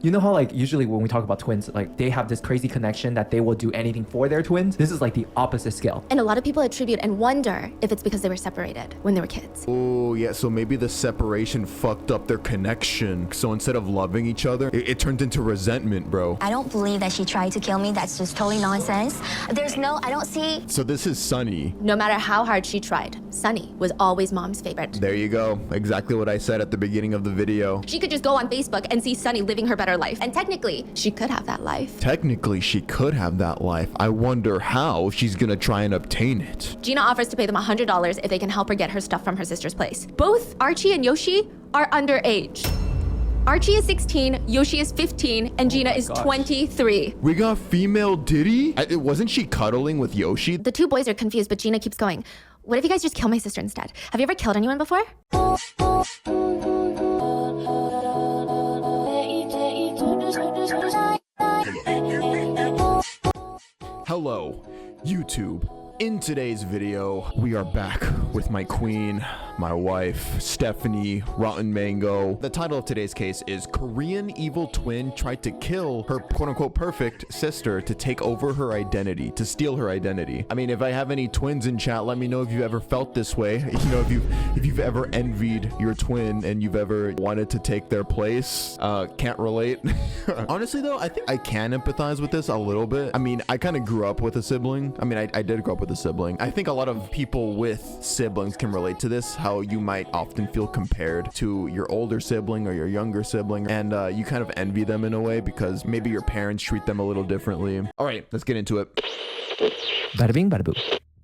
You know how like usually when we talk about twins, like they have this crazy connection that they will do anything for their twins? This is like the opposite scale. And a lot of people attribute and wonder if it's because they were separated when they were kids. Oh, yeah, so maybe the separation fucked up their connection. So instead of loving each other, it turned into resentment, bro. I don't believe that she tried to kill me. That's just totally nonsense. I don't see. So this is Sunny. No matter how hard she tried, Sunny was always mom's favorite. There you go. Exactly what I said at the beginning of the video. She could just go on Facebook and see Sunny living her better life. And technically, she could have that life. Technically, she could have that life. I wonder how she's gonna try and obtain it. Gina offers to pay them $100 if they can help her get her stuff from her sister's place. Both Archie and Yoshi are underage. Archie is 16, Yoshi is 15, and Gina is 23. We got female Diddy? Wasn't she cuddling with Yoshi? The two boys are confused, but Gina keeps going. What if you guys just kill my sister instead? Have you ever killed anyone before? Hello, YouTube. In today's video, we are back with my queen, my wife, Stephanie Rotten Mango. The title of today's case is Korean Evil Twin Tried to Kill Her Quote-Unquote Perfect Sister to Take Over Her Identity, to steal her identity. I mean, if I have any twins in chat, let me know if you've ever felt this way. You know, if you've ever envied your twin and you've ever wanted to take their place. Can't relate. Honestly though, I think I can empathize with this a little bit. I mean, I kind of grew up with a sibling. I mean, I did grow up with a sibling. I think a lot of people with siblings can relate to this, how you might often feel compared to your older sibling or your younger sibling, and you kind of envy them in a way because maybe your parents treat them a little differently. All right, let's get into it. Bada bing, bada boom.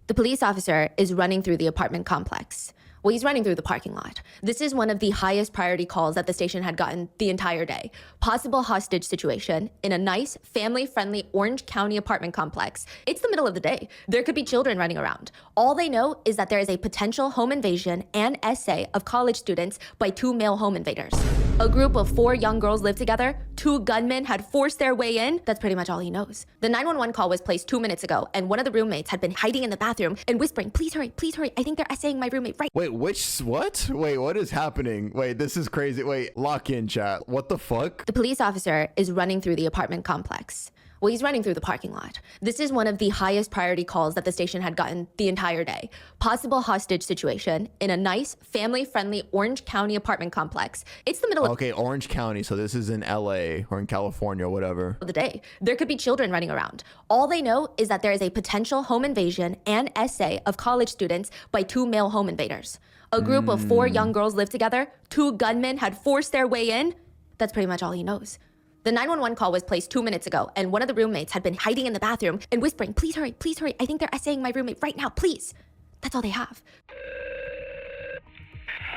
The police officer is running through the apartment complex. Well, he's running through the parking lot. This is one of the highest priority calls that the station had gotten the entire day. Possible hostage situation in a nice, family-friendly Orange County apartment complex. It's the middle of the day. There could be children running around. All they know is that there is a potential home invasion and essay of college students by two male home invaders. A group of 4 young girls lived together. 2 gunmen had forced their way in. That's pretty much all he knows. The 911 call was placed 2 minutes ago, and one of the roommates had been hiding in the bathroom and whispering, "Please hurry, please hurry. I think they're essaying my roommate right." Wait, what? Wait, what is happening? Wait, this is crazy. Wait, lock in, chat. What the fuck? The police officer is running through the apartment complex. Well, he's running through the parking lot. This is one of the highest priority calls that the station had gotten the entire day. Possible hostage situation in a nice, family-friendly Orange County apartment complex. It's the middle of Orange County, so this is in LA or in California, whatever. the day. There could be children running around. All they know is that there is a potential home invasion and essay of college students by 2 male home invaders. A group of 4 young girls lived together. 2 gunmen had forced their way in. That's pretty much all he knows. The 911 call was placed 2 minutes ago, and one of the roommates had been hiding in the bathroom and whispering, "Please hurry, please hurry. I think they're essaying my roommate right now, please." That's all they have.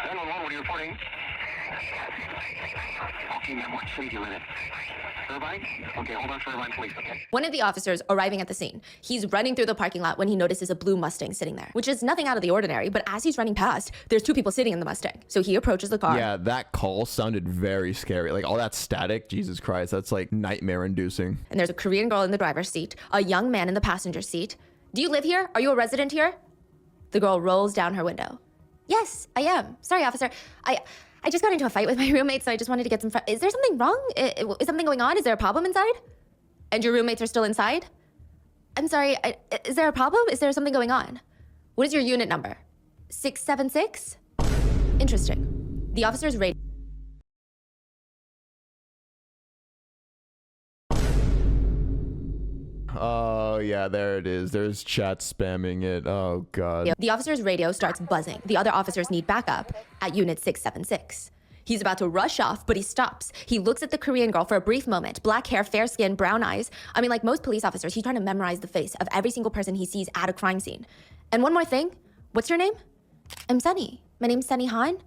911, what are you reporting? Okay, ma'am, what city do you live in? Irvine? Okay, hold on for Irvine Police, okay? One of the officers arriving at the scene. He's running through the parking lot when he notices a blue Mustang sitting there, which is nothing out of the ordinary, but as he's running past, there's 2 people sitting in the Mustang. So he approaches the car. Yeah, that call sounded very scary. Like all that static, Jesus Christ, that's like nightmare inducing. And there's a Korean girl in the driver's seat, a young man in the passenger seat. "Do you live here? Are you a resident here?" The girl rolls down her window. "Yes, I am. Sorry, officer. I just got into a fight with my roommate, so I just wanted to get some Is there something wrong? Is something going on? Is there a problem inside? And your roommates are still inside? I'm sorry, is there a problem? Is there something going on? What is your unit number? 676? Interesting. The officer's radio. Oh yeah, there it is. There's chat spamming it. Oh god. The officer's radio starts buzzing. The other officers need backup at unit 676. He's about to rush off, but he stops. He looks at the Korean girl for a brief moment. Black hair, fair skin, brown eyes. I mean, like most police officers, he's trying to memorize the face of every single person he sees at a crime scene. And one more thing. What's your name? I'm Sunny. My name's Sunny Han.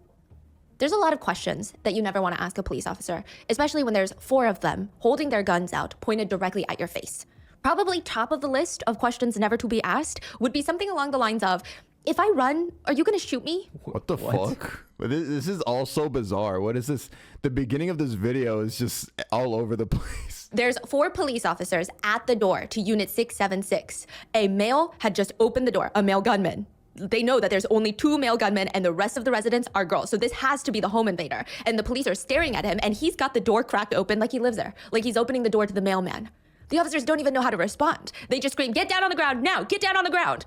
There's a lot of questions that you never want to ask a police officer, especially when there's 4 of them holding their guns out, pointed directly at your face. Probably top of the list of questions never to be asked would be something along the lines of, "If I run, are you gonna shoot me?" What the fuck? This is all so bizarre. What is this? The beginning of this video is just all over the place. There's 4 police officers at the door to unit 676. A male had just opened the door, a male gunman. They know that there's only 2 male gunmen and the rest of the residents are girls. So this has to be the home invader. And the police are staring at him and he's got the door cracked open like he lives there. Like he's opening the door to the mailman. The officers don't even know how to respond. They just scream, "Get down on the ground now, get down on the ground."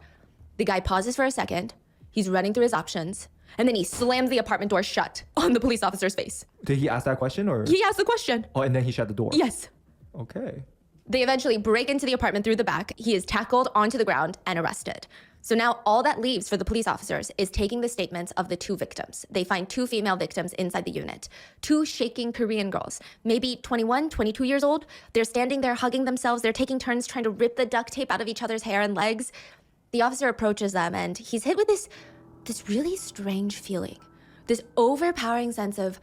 The guy pauses for a second. He's running through his options. And then he slams the apartment door shut on the police officer's face. Did he ask that question or? He asked the question. Oh, and then he shut the door. Yes. Okay. They eventually break into the apartment through the back. He is tackled onto the ground and arrested. So now all that leaves for the police officers is taking the statements of the 2 victims. They find 2 female victims inside the unit, 2 shaking Korean girls, maybe 21, 22 years old. They're standing there hugging themselves. They're taking turns trying to rip the duct tape out of each other's hair and legs. The officer approaches them and he's hit with this really strange feeling, this overpowering sense of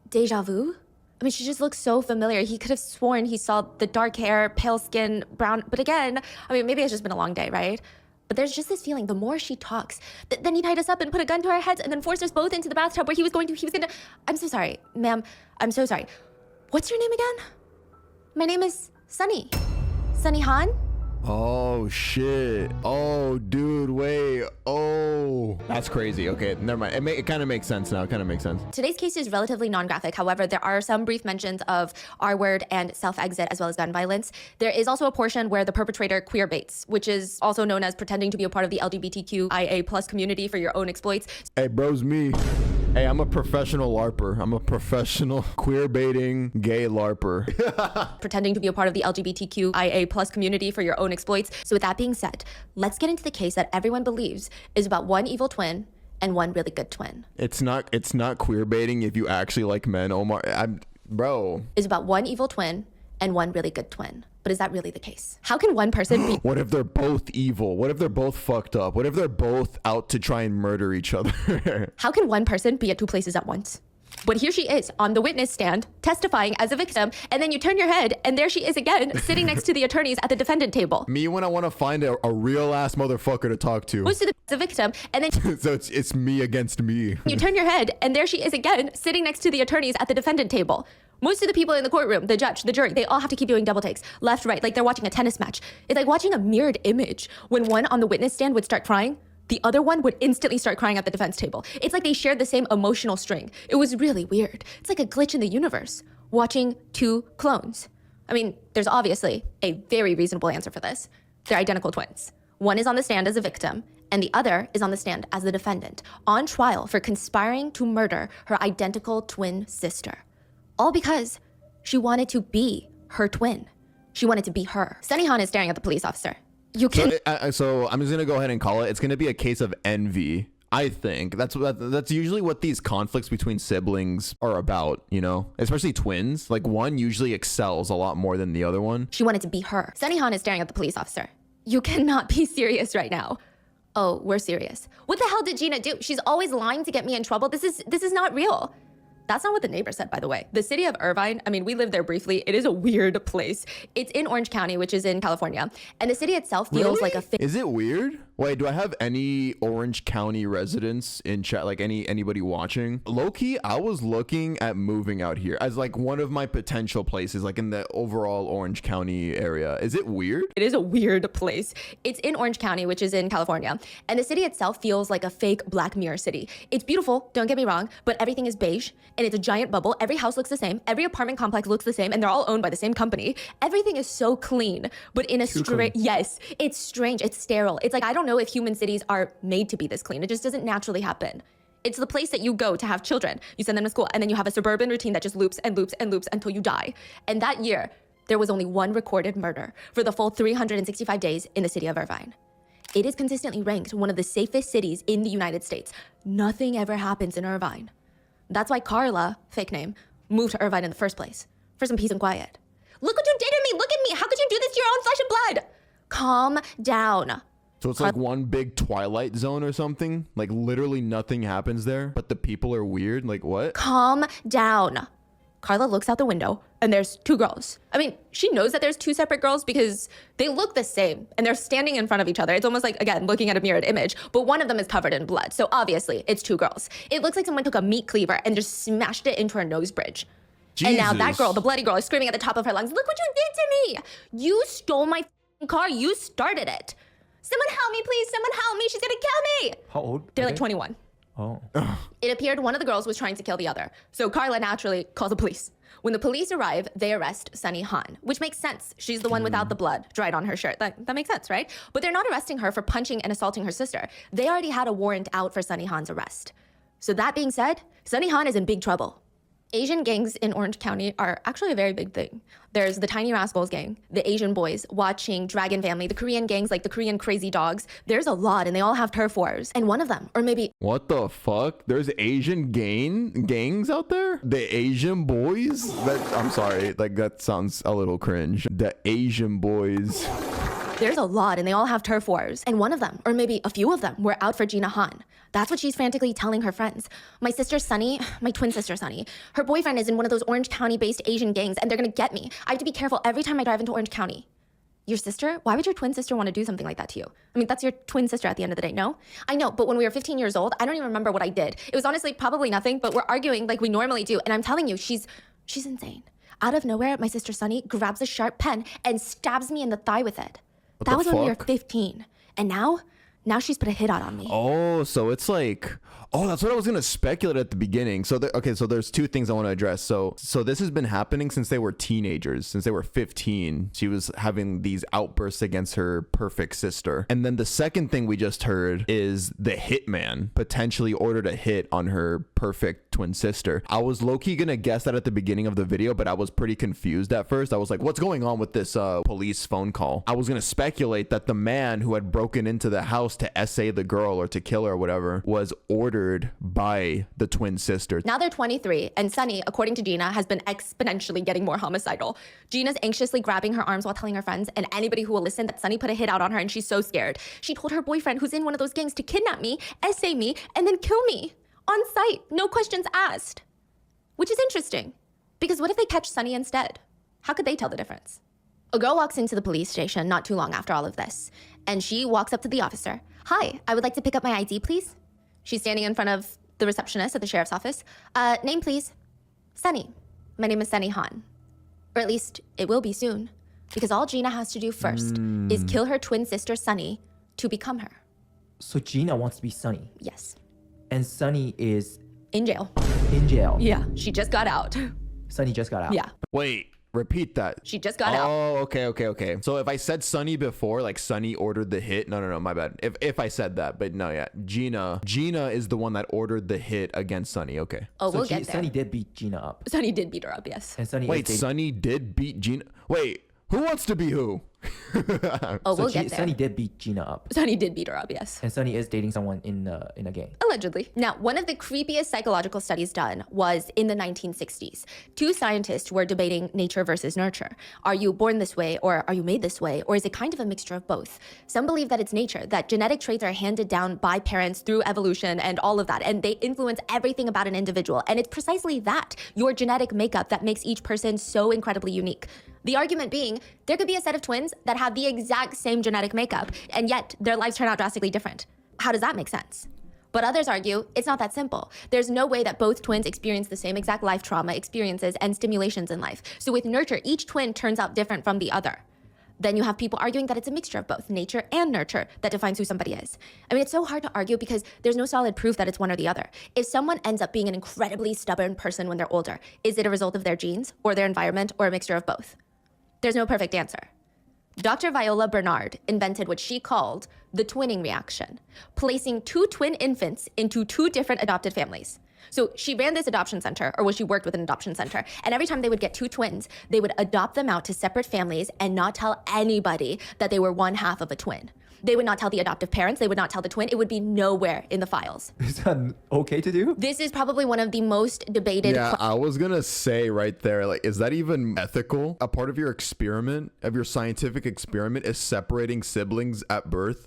deja vu. I mean, she just looks so familiar. He could have sworn he saw the dark hair, pale skin, brown. But again, I mean, maybe it's just been a long day, right? But there's just this feeling, the more she talks, then he tied us up and put a gun to our heads and then forced us both into the bathtub where he was going to, I'm so sorry, ma'am, I'm so sorry. What's your name again? My name is Sunny. Sunny Han? Oh shit. Oh dude, wait. Oh, that's crazy. Okay, never mind. It kind of makes sense now. It kind of makes sense. Today's case is relatively non-graphic. However, there are some brief mentions of R-word and self-exit as well as gun violence. There is also a portion where the perpetrator queer baits, which is also known as pretending to be a part of the LGBTQIA+ community for your own exploits. Hey, bro's me. Hey, I'm a professional LARPer. I'm a professional queer baiting gay LARPer. Pretending to be a part of the LGBTQIA+ community for your own exploits. So with that being said, let's get into the case that everyone believes is about one evil twin and one really good twin. It's not queer baiting if you actually like men, Omar. Bro. Is about one evil twin and one really good twin. But is that really the case? How can one person be... What if they're both evil? What if they're both fucked up? What if they're both out to try and murder each other? How can one person be at 2 places at once? But here she is on the witness stand, testifying as a victim, and then you turn your head, and there she is again, sitting next to the attorneys at the defendant table. Me when I want to find a real ass motherfucker to talk to. Who's the victim, and then So it's me against me. you turn your head, and there she is again, sitting next to the attorneys at the defendant table. Most of the people in the courtroom, the judge, the jury, they all have to keep doing double takes, left, right, like they're watching a tennis match. It's like watching a mirrored image. When one on the witness stand would start crying, the other one would instantly start crying at the defense table. It's like they shared the same emotional string. It was really weird. It's like a glitch in the universe, watching 2 clones. I mean, there's obviously a very reasonable answer for this. They're identical twins. One is on the stand as a victim, and the other is on the stand as the defendant, on trial for conspiring to murder her identical twin sister. All because she wanted to be her twin. She wanted to be her. Sunny Han is staring at the police officer. You can... So I'm just gonna go ahead and call it. It's gonna be a case of envy. I think that's usually what these conflicts between siblings are about, you know, especially twins. Like one usually excels a lot more than the other one. She wanted to be her. Sunny Han is staring at the police officer. You cannot be serious right now. Oh, we're serious. What the hell did Gina do? She's always lying to get me in trouble. This is not real. That's not what the neighbor said, by the way. The city of Irvine, I mean, we lived there briefly. It is a weird place. It's in Orange County, which is in California. And the city itself feels like a... Is it weird? Wait, do I have any Orange County residents in chat? Like anybody watching? Low-key, I was looking at moving out here as like one of my potential places, like in the overall Orange County area. Is it weird? It is a weird place. It's in Orange County, which is in California. And the city itself feels like a fake Black Mirror city. It's beautiful, don't get me wrong, but everything is beige and it's a giant bubble. Every house looks the same. Every apartment complex looks the same and they're all owned by the same company. Everything is so clean, but in a strange... Yes, it's strange. It's sterile. It's like, I don't know if human cities are made to be this clean. It just doesn't naturally happen. It's the place that you go to have children. You send them to school and then you have a suburban routine that just loops and loops and loops until you die. And that year, there was only one recorded murder for the full 365 days in the city of Irvine. It is consistently ranked one of the safest cities in the United States. Nothing ever happens in Irvine. That's why Carla, fake name, moved to Irvine in the first place, for some peace and quiet. Look what you did to me! Look at me! How could you do this to your own flesh and blood? Calm down. So it's like one big Twilight Zone or something? Like literally nothing happens there, but the people are weird? Like what? Calm down. Carla looks out the window and there's 2 girls. I mean, she knows that there's 2 separate girls because they look the same and they're standing in front of each other. It's almost like, again, looking at a mirrored image, but one of them is covered in blood. So obviously it's 2 girls. It looks like someone took a meat cleaver and just smashed it into her nose bridge. Jesus. And now that girl, the bloody girl, is screaming at the top of her lungs, look what you did to me. You stole my car. You started it. Someone help me, please. Someone help me. She's gonna kill me. How old? They're are like they? 21. Oh. It appeared one of the girls was trying to kill the other. So Carla naturally calls the police. When the police arrive, they arrest Sunny Han, which makes sense. She's the one without the blood dried on her shirt. That makes sense, right? But they're not arresting her for punching and assaulting her sister. They already had a warrant out for Sunny Han's arrest. So that being said, Sunny Han is in big trouble. Asian gangs in Orange County are actually a very big thing. There's the Tiny Rascals gang, the Asian boys, watching Dragon Family, the Korean gangs like the Korean Crazy Dogs. There's a lot, and they all have turf wars. And one of them, or maybe What the fuck? There's Asian gangs out there? The Asian boys? I'm sorry, like that sounds a little cringe. The Asian boys. there's a lot, and they all have turf wars. And one of them, or maybe a few of them, were out for Gina Han. That's what she's frantically telling her friends. My sister Sunny, my twin sister Sunny, her boyfriend is in one of those Orange County-based Asian gangs, and they're gonna get me. I have to be careful every time I drive into Orange County. Your sister? Why would your twin sister want to do something like that to you? I mean, that's your twin sister at the end of the day, no? I know, but when we were 15 years old, I don't even remember what I did. It was honestly probably nothing, but we're arguing like we normally do, and I'm telling you, she's insane. Out of nowhere, my sister Sunny grabs a sharp pen and stabs me in the thigh with it. That was when we were 15. And now she's put a hit out on me. Oh, so it's like, oh, that's what I was gonna speculate at the beginning. So so there's two things I want to address. So this has been happening since they were teenagers, since they were 15. She was having these outbursts against her perfect sister. And then the second thing we just heard is the hitman potentially ordered a hit on her perfect twin sister. I was low-key gonna guess that at the beginning of the video, but I was pretty confused at first. I was like, what's going on with this police phone call? I was gonna speculate that the man who had broken into the house to essay the girl or to kill her or whatever was ordered by the twin sister. Now they're 23, and Sunny, according to Gina, has been exponentially getting more homicidal. Gina's anxiously grabbing her arms while telling her friends and anybody who will listen that Sunny put a hit out on her, and she's so scared. She told her boyfriend, who's in one of those gangs, to kidnap me, essay me, and then kill me. On sight, no questions asked. Which is interesting, because what if they catch Sunny instead? How could they tell the difference? A girl walks into the police station not too long after all of this, and she walks up to the officer. Hi, I would like to pick up my ID, please. She's standing in front of the receptionist at the sheriff's office. Name, please. Sunny. My name is Sunny Han. Or at least it will be soon, because all Gina has to do first is kill her twin sister Sunny to become her. So Gina wants to be Sunny, Yes. and Sunny is In jail. in jail. Yeah, she just got out. Sunny just got out. Yeah, Wait, repeat that. she just got out. Oh, okay. So if I said Sunny before, like Sunny ordered the hit. No, my bad. If I said that, but no, yeah. Gina is the one that ordered the hit against Sunny. Okay. Oh, So we'll get there. Sunny did beat Gina up, Sunny did beat her up, yes. and Sunny Wait, is Sunny did beat Gina. Wait, who wants to be who? Oh, we'll so get there. Sunny did beat Gina up, Sunny did beat her up, yes. and Sunny is dating someone in a gang. Allegedly. Now, one of the creepiest psychological studies done was in the 1960s. Two scientists were debating nature versus nurture. Are you born this way, or are you made this way, or is it kind of a mixture of both? Some believe that it's nature, that genetic traits are handed down by parents through evolution and all of that, and they influence everything about an individual. And it's precisely that, your genetic makeup, that makes each person so incredibly unique. The argument being, there could be a set of twins that have the exact same genetic makeup, and yet their lives turn out drastically different. How does that make sense? But others argue it's not that simple. There's no way that both twins experience the same exact life trauma experiences and stimulations in life. So with nurture, each twin turns out different from the other. Then you have people arguing that it's a mixture of both nature and nurture that defines who somebody is. I mean, it's so hard to argue because there's no solid proof that it's one or the other. If someone ends up being an incredibly stubborn person when they're older, is it a result of their genes or their environment or a mixture of both? There's no perfect answer. Dr. Viola Bernard invented what she called the twinning reaction, placing two twin infants into two different adopted families. So she ran this adoption center, or she worked with an adoption center, and every time they would get two twins, they would adopt them out to separate families and not tell anybody that they were one half of a twin. They would not tell the adoptive parents, they would not tell the twin, it would be nowhere in the files. Is that okay to do? This is probably one of the most debated Yeah, I was gonna say right there, like, is that even ethical? A part of your experiment, of your scientific experiment, is separating siblings at birth?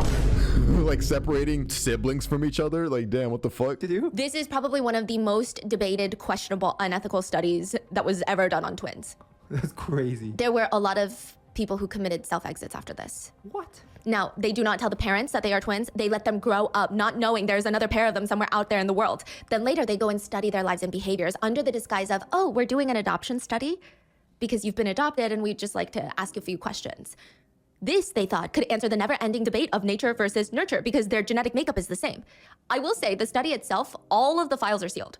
Like separating siblings from each other? Like, damn, what the fuck? To do? This is probably one of the most debated, questionable, unethical studies that was ever done on twins. That's crazy. There were a lot of people who committed self-exits after this. What? Now, they do not tell the parents that they are twins. They let them grow up not knowing there's another pair of them somewhere out there in the world. Then later they go and study their lives and behaviors under the disguise of, oh, we're doing an adoption study because you've been adopted and we'd just like to ask you a few questions. This, they thought, could answer the never-ending debate of nature versus nurture because their genetic makeup is the same. I will say, the study itself, all of the files are sealed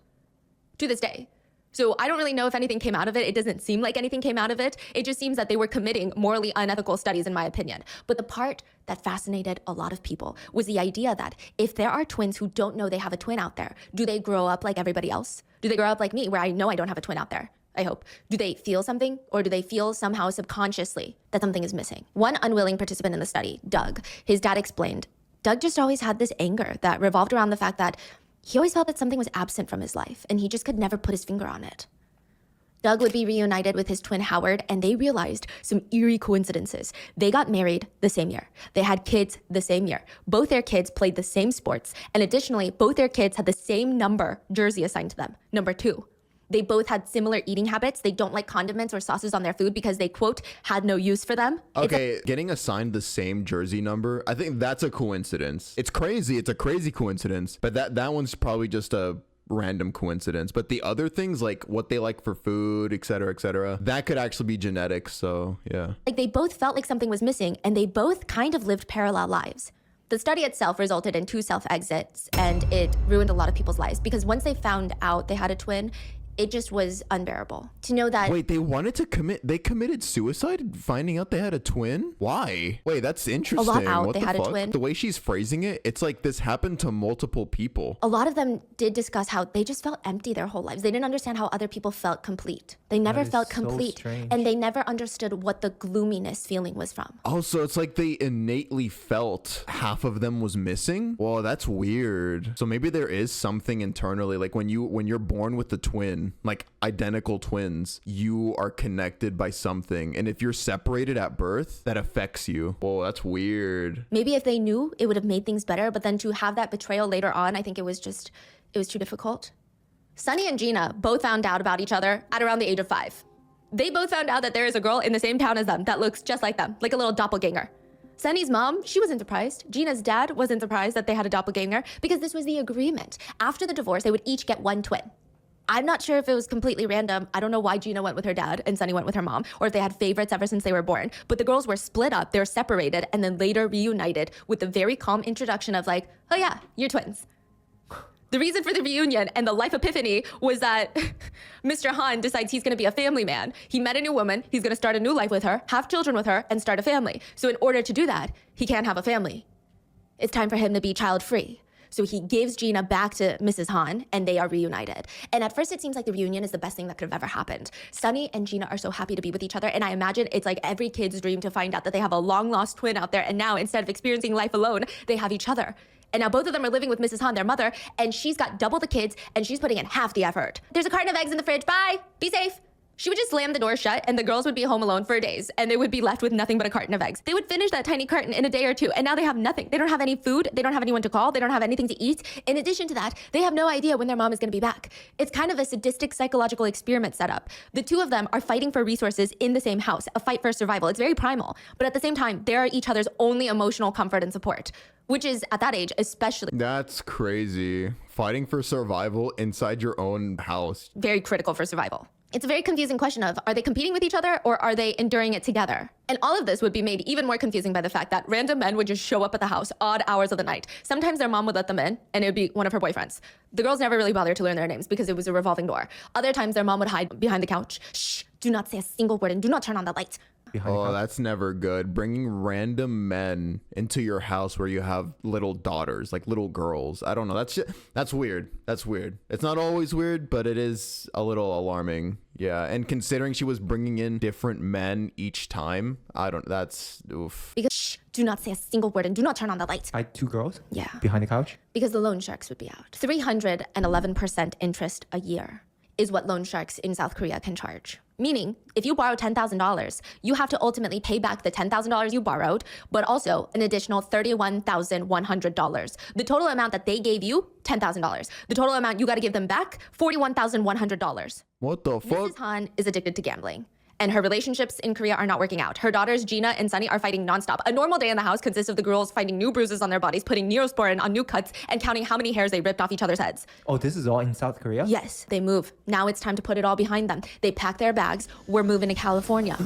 to this day. So I don't really know if anything came out of it. It doesn't seem like anything came out of it. It just seems that they were committing morally unethical studies, in my opinion. But the part that fascinated a lot of people was the idea that if there are twins who don't know they have a twin out there, do they grow up like everybody else? Do they grow up like me, where I know I don't have a twin out there? I hope. Do they feel something, or do they feel somehow subconsciously that something is missing? One unwilling participant in the study, Doug, his dad explained, Doug just always had this anger that revolved around the fact that he always felt that something was absent from his life, and he just could never put his finger on it. Doug would be reunited with his twin Howard, and they realized some eerie coincidences. They got married the same year. They had kids the same year. Both their kids played the same sports, and additionally, both their kids had the same number jersey assigned to them, number 2. They both had similar eating habits. They don't like condiments or sauces on their food because they, quote, had no use for them. Okay, getting assigned the same jersey number, I think that's a coincidence. It's crazy. It's a crazy coincidence. But that one's probably just a random coincidence. But the other things, like what they like for food, etc., that could actually be genetics. So, yeah. Like, they both felt like something was missing, and they both kind of lived parallel lives. The study itself resulted in 2 self-exits, and it ruined a lot of people's lives because once they found out they had a twin, it just was unbearable to know that. Wait, they committed suicide finding out they had a twin? Why? Wait, that's interesting. A lot out, what they the had fuck? a twin. The way she's phrasing it, it's like this happened to multiple people. A lot of them did discuss how they just felt empty their whole lives. They didn't understand how other people felt complete. They never is felt so complete. strange. And they never understood what the gloominess feeling was from. Oh, so it's like they innately felt half of them was missing? Well, that's weird. So maybe there is something internally, like when you're born with the twin, like identical twins, you are connected by something. And if you're separated at birth, that affects you. Whoa, that's weird. Maybe if they knew, it would have made things better. But then to have that betrayal later on, I think it was too difficult. Sunny and Gina both found out about each other at around the age of 5. They both found out that there is a girl in the same town as them that looks just like them, like a little doppelganger. Sunny's mom, she wasn't surprised. Gina's dad wasn't surprised that they had a doppelganger because this was the agreement. After the divorce, they would each get 1 twin. I'm not sure if it was completely random. I don't know why Gina went with her dad and Sunny went with her mom, or if they had favorites ever since they were born. But the girls were split up, they were separated, and then later reunited with the very calm introduction of like, oh yeah, you're twins. The reason for the reunion and the life epiphany was that Mr. Han decides he's gonna be a family man. He met a new woman, he's gonna start a new life with her, have children with her, and start a family. So in order to do that, he can't have a family. It's time for him to be child-free. So he gives Gina back to Mrs. Han, and they are reunited. And at first, it seems like the reunion is the best thing that could have ever happened. Sunny and Gina are so happy to be with each other, and I imagine it's like every kid's dream to find out that they have a long-lost twin out there, and now, instead of experiencing life alone, they have each other. And now both of them are living with Mrs. Han, their mother, and she's got double the kids, and she's putting in half the effort. There's a carton of eggs in the fridge. Bye! Be safe! She would just slam the door shut, and the girls would be home alone for days, and they would be left with nothing but a carton of eggs. They would finish that tiny carton in a day or 2, and now they have nothing. They don't have any food, they don't have anyone to call, they don't have anything to eat. In addition to that, they have no idea when their mom is gonna be back. It's kind of a sadistic psychological experiment set up. The 2 of them are fighting for resources in the same house, a fight for survival. It's very primal, but at the same time, they are each other's only emotional comfort and support, which is, at that age, especially That's crazy. Fighting for survival inside your own house. very critical for survival. It's a very confusing question of, are they competing with each other or are they enduring it together? And all of this would be made even more confusing by the fact that random men would just show up at the house odd hours of the night. Sometimes their mom would let them in, and it would be one of her boyfriends. The girls never really bothered to learn their names because it was a revolving door. Other times their mom would hide behind the couch. Shh, do not say a single word and do not turn on the light. Oh, that's never good. Bringing random men into your house where you have little daughters, like little girls. I don't know. That's weird. That's weird. It's not always weird, but it is a little alarming. Yeah. And considering she was bringing in different men each time, that's oof. Because shh, do not say a single word and do not turn on the light. I 2 girls? Yeah. Behind the couch? Because the loan sharks would be out. 311% interest a year is what loan sharks in South Korea can charge. Meaning, if you borrow $10,000, you have to ultimately pay back the $10,000 you borrowed, but also an additional $31,100. The total amount that they gave you, $10,000. The total amount you got to give them back, $41,100. What the fuck? Mrs. Han is addicted to gambling, and her relationships in Korea are not working out. Her daughters, Gina and Sunny, are fighting nonstop. A normal day in the house consists of the girls finding new bruises on their bodies, putting Neosporin on new cuts, and counting how many hairs they ripped off each other's heads. Oh, this is all in South Korea? Yes, they move. Now it's time to put it all behind them. They pack their bags. We're moving to California.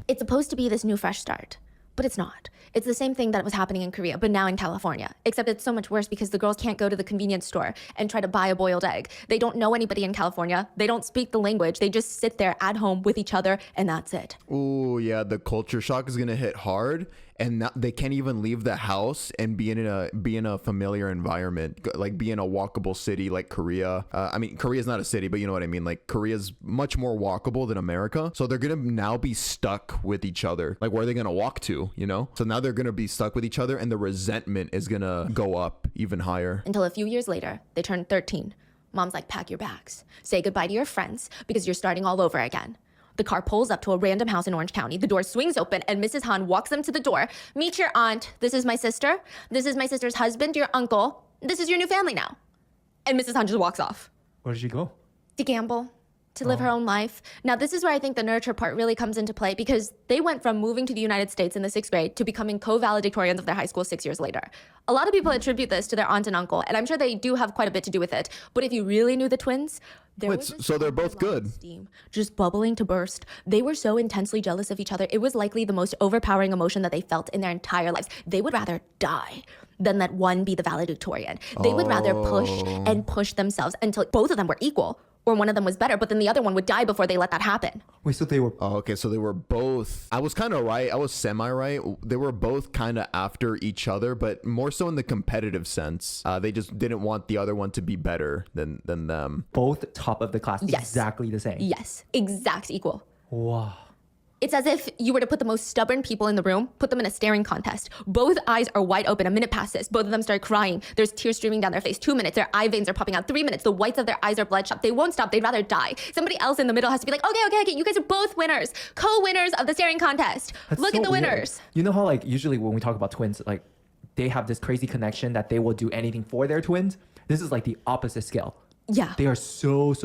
It's supposed to be this new fresh start. But it's not. It's the same thing that was happening in Korea, but now in California. Except it's so much worse because the girls can't go to the convenience store and try to buy a boiled egg. They don't know anybody in California. They don't speak the language. They just sit there at home with each other, and that's it. Oh yeah, the culture shock is gonna hit hard, and not, they can't even leave the house and be in a familiar environment, like be in a walkable city like Korea. I mean, Korea's not a city, but you know what I mean. Like Korea's much more walkable than America, so they're gonna now be stuck with each other. Like where are they gonna walk to? You know, so now they're gonna be stuck with each other, and the resentment is gonna go up even higher. Until a few years later, they turned 13. Mom's like, pack your bags. Say goodbye to your friends because you're starting all over again. The car pulls up to a random house in Orange County. The door swings open and Mrs. Han walks them to the door. Meet your aunt. This is my sister. This is my sister's husband, your uncle. This is your new family now. And Mrs. Han just walks off. Where did she go? To gamble, to live her own life. Now, this is where I think the nurture part really comes into play because they went from moving to the United States in the 6th grade to becoming co-valedictorians of their high school 6 years later. A lot of people attribute this to their aunt and uncle, and I'm sure they do have quite a bit to do with it. But if you really knew the twins, there Wait, was a so they're both good? steam just bubbling to burst. They were so intensely jealous of each other. It was likely the most overpowering emotion that they felt in their entire lives. They would rather die than let one be the valedictorian. They would rather push and push themselves until both of them were equal or one of them was better, but then the other one would die before they let that happen. Wait, so they were. Oh, okay, so they were both. I was kind of right. I was semi-right. They were both kind of after each other, but more so in the competitive sense. They just didn't want the other one to be better than them. Both top of the class, Yes. exactly the same. Yes, exact equal. Wow. It's as if you were to put the most stubborn people in the room, put them in a staring contest. Both eyes are wide open. A minute passes. Both of them start crying. There's tears streaming down their face. 2 minutes, their eye veins are popping out. 3 minutes, the whites of their eyes are bloodshot. They won't stop. They'd rather die. Somebody else in the middle has to be like, okay, you guys are both winners. Co-winners of the staring contest. That's Look so at the weird. winners. You know how like usually when we talk about twins, like they have this crazy connection that they will do anything for their twins. This is like the opposite scale. Yeah. They are so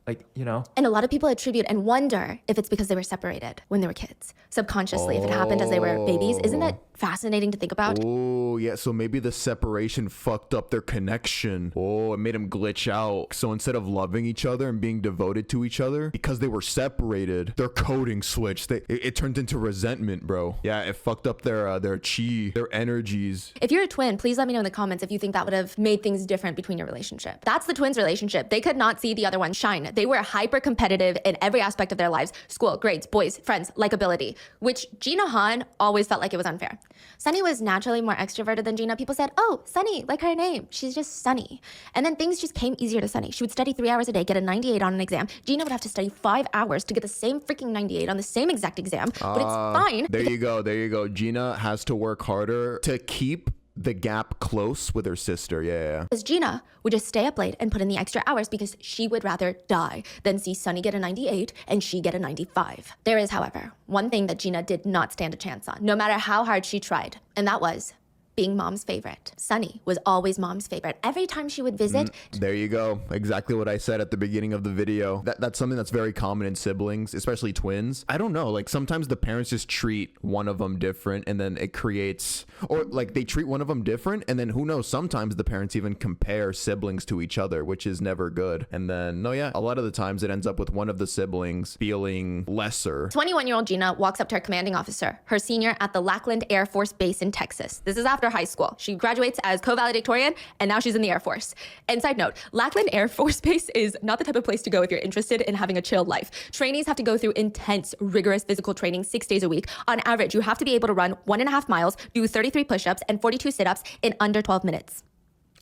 like, you know. And a lot of people attribute and wonder if it's because they were separated when they were kids. Subconsciously, if it happened as they were babies. Isn't that fascinating to think about? Oh, yeah. So maybe the separation fucked up their connection. Oh, it made them glitch out. So instead of loving each other and being devoted to each other, because they were separated, their coding switched. It turned into resentment, bro. Yeah, it fucked up their chi, their energies. If you're a twin, please let me know in the comments if you think that would have made things different between your relationship. That's the twins' relationship. They could not see the other one shine. They were hyper competitive in every aspect of their lives: school, grades, boys, friends, likability, which Gina Han always felt like it was unfair. Sunny was naturally more extroverted than Gina. People said, oh, Sunny, like her name. She's just Sunny. And then things just came easier to Sunny. She would study 3 hours a day, get a 98 on an exam. Gina would have to study 5 hours to get the same freaking 98 on the same exact exam. But it's fine. There you go. Gina has to work harder to keep the gap close with her sister. Yeah. Because Gina would just stay up late and put in the extra hours because she would rather die than see Sunny get a 98 and she get a 95. There is, however, one thing that Gina did not stand a chance on, no matter how hard she tried, and that was being mom's favorite. Sunny was always mom's favorite. Every time she would visit, There you go. Exactly what I said at the beginning of the video. That's something that's very common in siblings, especially twins. I don't know, like sometimes the parents just treat one of them different and then it creates, or like they treat one of them different and then who knows, sometimes the parents even compare siblings to each other, which is never good. And then, no, yeah, a lot of the times it ends up with one of the siblings feeling lesser. 21-year-old Gina walks up to her commanding officer, her senior at the Lackland Air Force Base in Texas. This is after high school. She graduates as co-valedictorian, and now she's in the Air Force. And side note, Lackland Air Force Base is not the type of place to go if you're interested in having a chill life. Trainees have to go through intense, rigorous physical training 6 days a week. On average, you have to be able to run 1.5 miles, do 33 push-ups, and 42 sit-ups in under 12 minutes,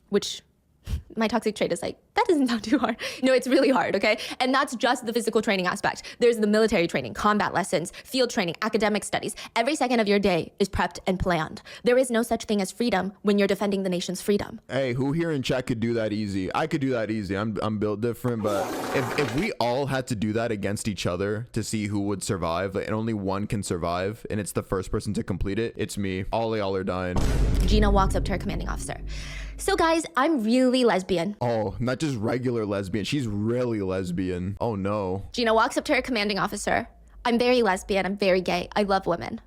which my toxic trait is like, that doesn't sound too hard. No, it's really hard, okay? And that's just the physical training aspect. There's the military training, combat lessons, field training, academic studies. Every second of your day is prepped and planned. There is no such thing as freedom when you're defending the nation's freedom. Hey, who here in chat could do that easy? I could do that easy. I'm built different, but if we all had to do that against each other to see who would survive, and only one can survive, and it's the first person to complete it, it's me. All y'all are dying. Gina walks up to her commanding officer. So guys, I'm really lesbian. Oh, not just regular lesbian. She's really lesbian. Oh no. Gina walks up to her commanding officer. I'm very lesbian. I'm very gay. I love women.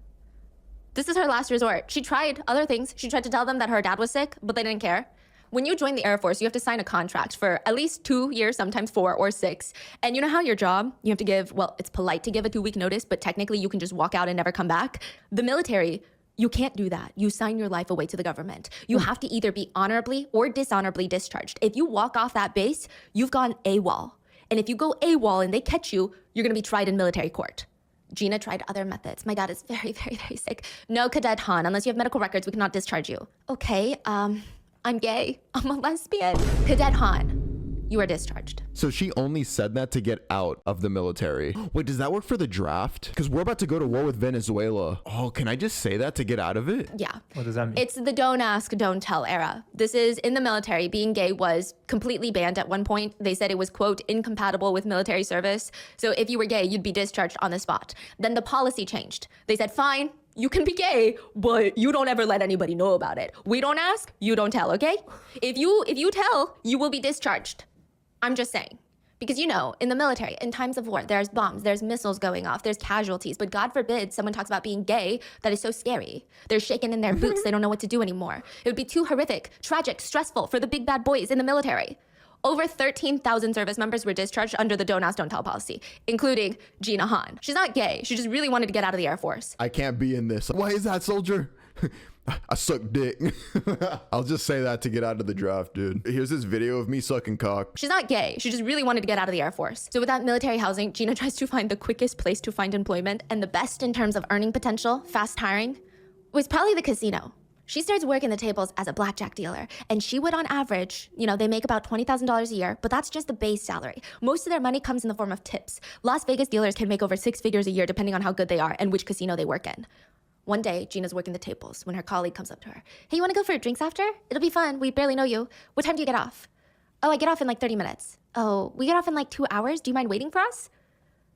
This is her last resort. She tried other things. She tried to tell them that her dad was sick, but they didn't care. When you join the Air Force, you have to sign a contract for at least 2 years, sometimes 4 or 6. And you know how your job, you have to give, well, it's polite to give a 2-week notice, but technically you can just walk out and never come back. The military, you can't do that. You sign your life away to the government. You have to either be honorably or dishonorably discharged. If you walk off that base, you've gone AWOL. And if you go AWOL and they catch you, you're gonna be tried in military court. Gina tried other methods. My dad is very, very, very sick. No, Cadet Han, unless you have medical records, we cannot discharge you. Okay, I'm gay. I'm a lesbian. Cadet Han, you are discharged. So she only said that to get out of the military. Wait, does that work for the draft? Because we're about to go to war with Venezuela. Oh, can I just say that to get out of it? Yeah. What does that mean? It's the don't ask, don't tell era. This is in the military. Being gay was completely banned at one point. They said it was, quote, incompatible with military service. So if you were gay, you'd be discharged on the spot. Then the policy changed. They said, fine, you can be gay, but you don't ever let anybody know about it. We don't ask, you don't tell, okay? If you tell, you will be discharged. I'm just saying. Because you know, in the military, in times of war, there's bombs, there's missiles going off, there's casualties, but God forbid someone talks about being gay, that is so scary. They're shaking in their boots, they don't know what to do anymore. It would be too horrific, tragic, stressful for the big bad boys in the military. Over 13,000 service members were discharged under the don't ask, don't tell policy, including Gina Han. She's not gay, she just really wanted to get out of the Air Force. I can't be in this. Why is that, soldier? I suck dick. I'll just say that to get out of the draft, dude. Here's this video of me sucking cock. She's not gay, she just really wanted to get out of the Air Force. So without military housing, Gina tries to find the quickest place to find employment and the best in terms of earning potential, fast hiring, was probably the casino. She starts working the tables as a blackjack dealer, and she would, on average, you know, they make about $20,000 a year, but that's just the base salary. Most of their money comes in the form of tips. Las Vegas dealers can make over 6 figures a year depending on how good they are and which casino they work in. One day, Gina's working the tables when her colleague comes up to her. Hey, you wanna go for drinks after? It'll be fun, we barely know you. What time do you get off? Oh, I get off in like 30 minutes. Oh, we get off in like 2 hours? Do you mind waiting for us?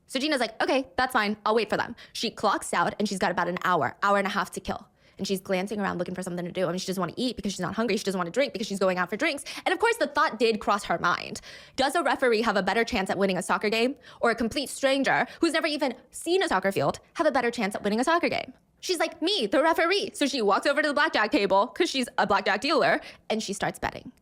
So Gina's like, okay, that's fine, I'll wait for them. She clocks out and she's got about an hour and a half to kill. And she's glancing around looking for something to do. I mean, she doesn't want to eat because she's not hungry. She doesn't want to drink because she's going out for drinks. And of course, the thought did cross her mind. Does a referee have a better chance at winning a soccer game? Or a complete stranger who's never even seen a soccer field have a better chance at winning a soccer game? She's like, me, the referee. So she walks over to the blackjack table because she's a blackjack dealer and she starts betting.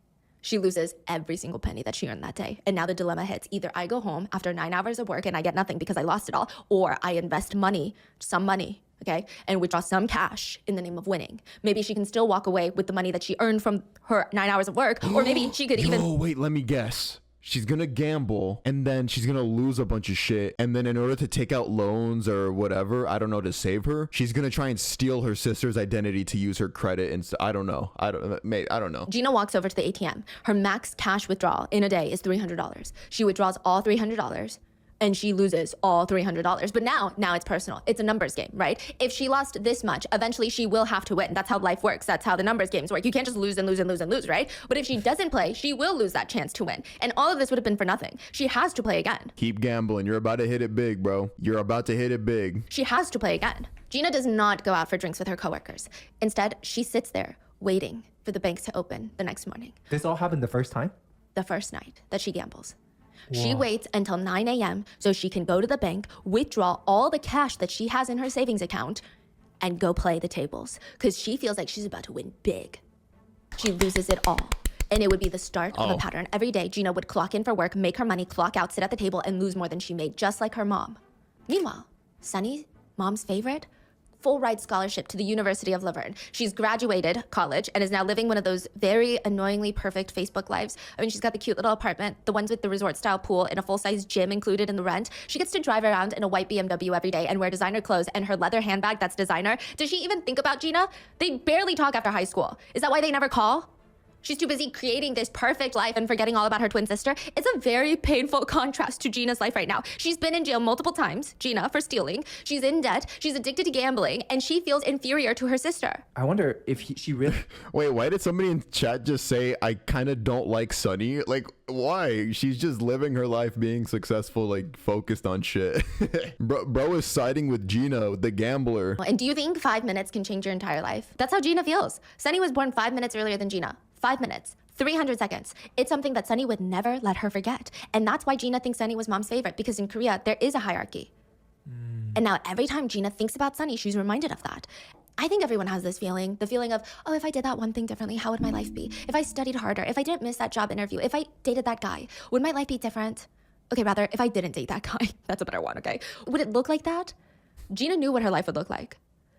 She loses every single penny that she earned that day. And now the dilemma hits. Either I go home after 9 hours of work and I get nothing because I lost it all, or I invest money, some money, okay, and withdraw some cash in the name of winning. Maybe she can still walk away with the money that she earned from her 9 hours of work, or maybe she could even... Oh, wait, let me guess. She's gonna gamble, and then she's gonna lose a bunch of shit, and then in order to take out loans or whatever, I don't know, to save her, she's gonna try and steal her sister's identity to use her credit, and I don't know. I don't know. Gina walks over to the ATM. Her max cash withdrawal in a day is $300. She withdraws all $300. And she loses all $300. But now it's personal. It's a numbers game, right? If she lost this much, eventually she will have to win. That's how life works. That's how the numbers games work. You can't just lose and lose and lose and lose, right? But if she doesn't play, she will lose that chance to win. And all of this would have been for nothing. She has to play again. Keep gambling. You're about to hit it big, bro. You're about to hit it big. She has to play again. Gina does not go out for drinks with her coworkers. Instead, she sits there waiting for the banks to open the next morning. This all happened the first time? The first night that she gambles. She waits until 9 a.m. so she can go to the bank, withdraw all the cash that she has in her savings account, and go play the tables. Because she feels like she's about to win big. She loses it all. And it would be the start of a pattern. Every day, Gina would clock in for work, make her money, clock out, sit at the table, and lose more than she made, just like her mom. Meanwhile, Sunny, mom's favorite, full ride scholarship to the University of Laverne. She's graduated college and is now living one of those very annoyingly perfect Facebook lives. I mean, she's got the cute little apartment, the ones with the resort style pool and a full-size gym included in the rent. She gets to drive around in a white BMW every day and wear designer clothes and her leather handbag that's designer. Does she even think about Gina? They barely talk after high school. Is that why they never call? She's too busy creating this perfect life and forgetting all about her twin sister. It's a very painful contrast to Gina's life right now. She's been in jail multiple times, Gina, for stealing. She's in debt, she's addicted to gambling, and she feels inferior to her sister. I wonder if she really... Wait, why did somebody in chat just say, I kind of don't like Sunny? Like, why? She's just living her life being successful, like, focused on shit. Bro is siding with Gina, the gambler. And do you think 5 minutes can change your entire life? That's how Gina feels. Sunny was born 5 minutes earlier than Gina. 5 minutes, 300 seconds. It's something that Sunny would never let her forget. And that's why Gina thinks Sunny was mom's favorite, because in Korea, there is a hierarchy. And now every time Gina thinks about Sunny, she's reminded of that. I think everyone has this feeling, the feeling of, oh, if I did that one thing differently, how would my life be? If I studied harder, if I didn't miss that job interview, if I dated that guy, would my life be different? Okay, rather, if I didn't date that guy, that's a better one, okay? Would it look like that? Gina knew what her life would look like.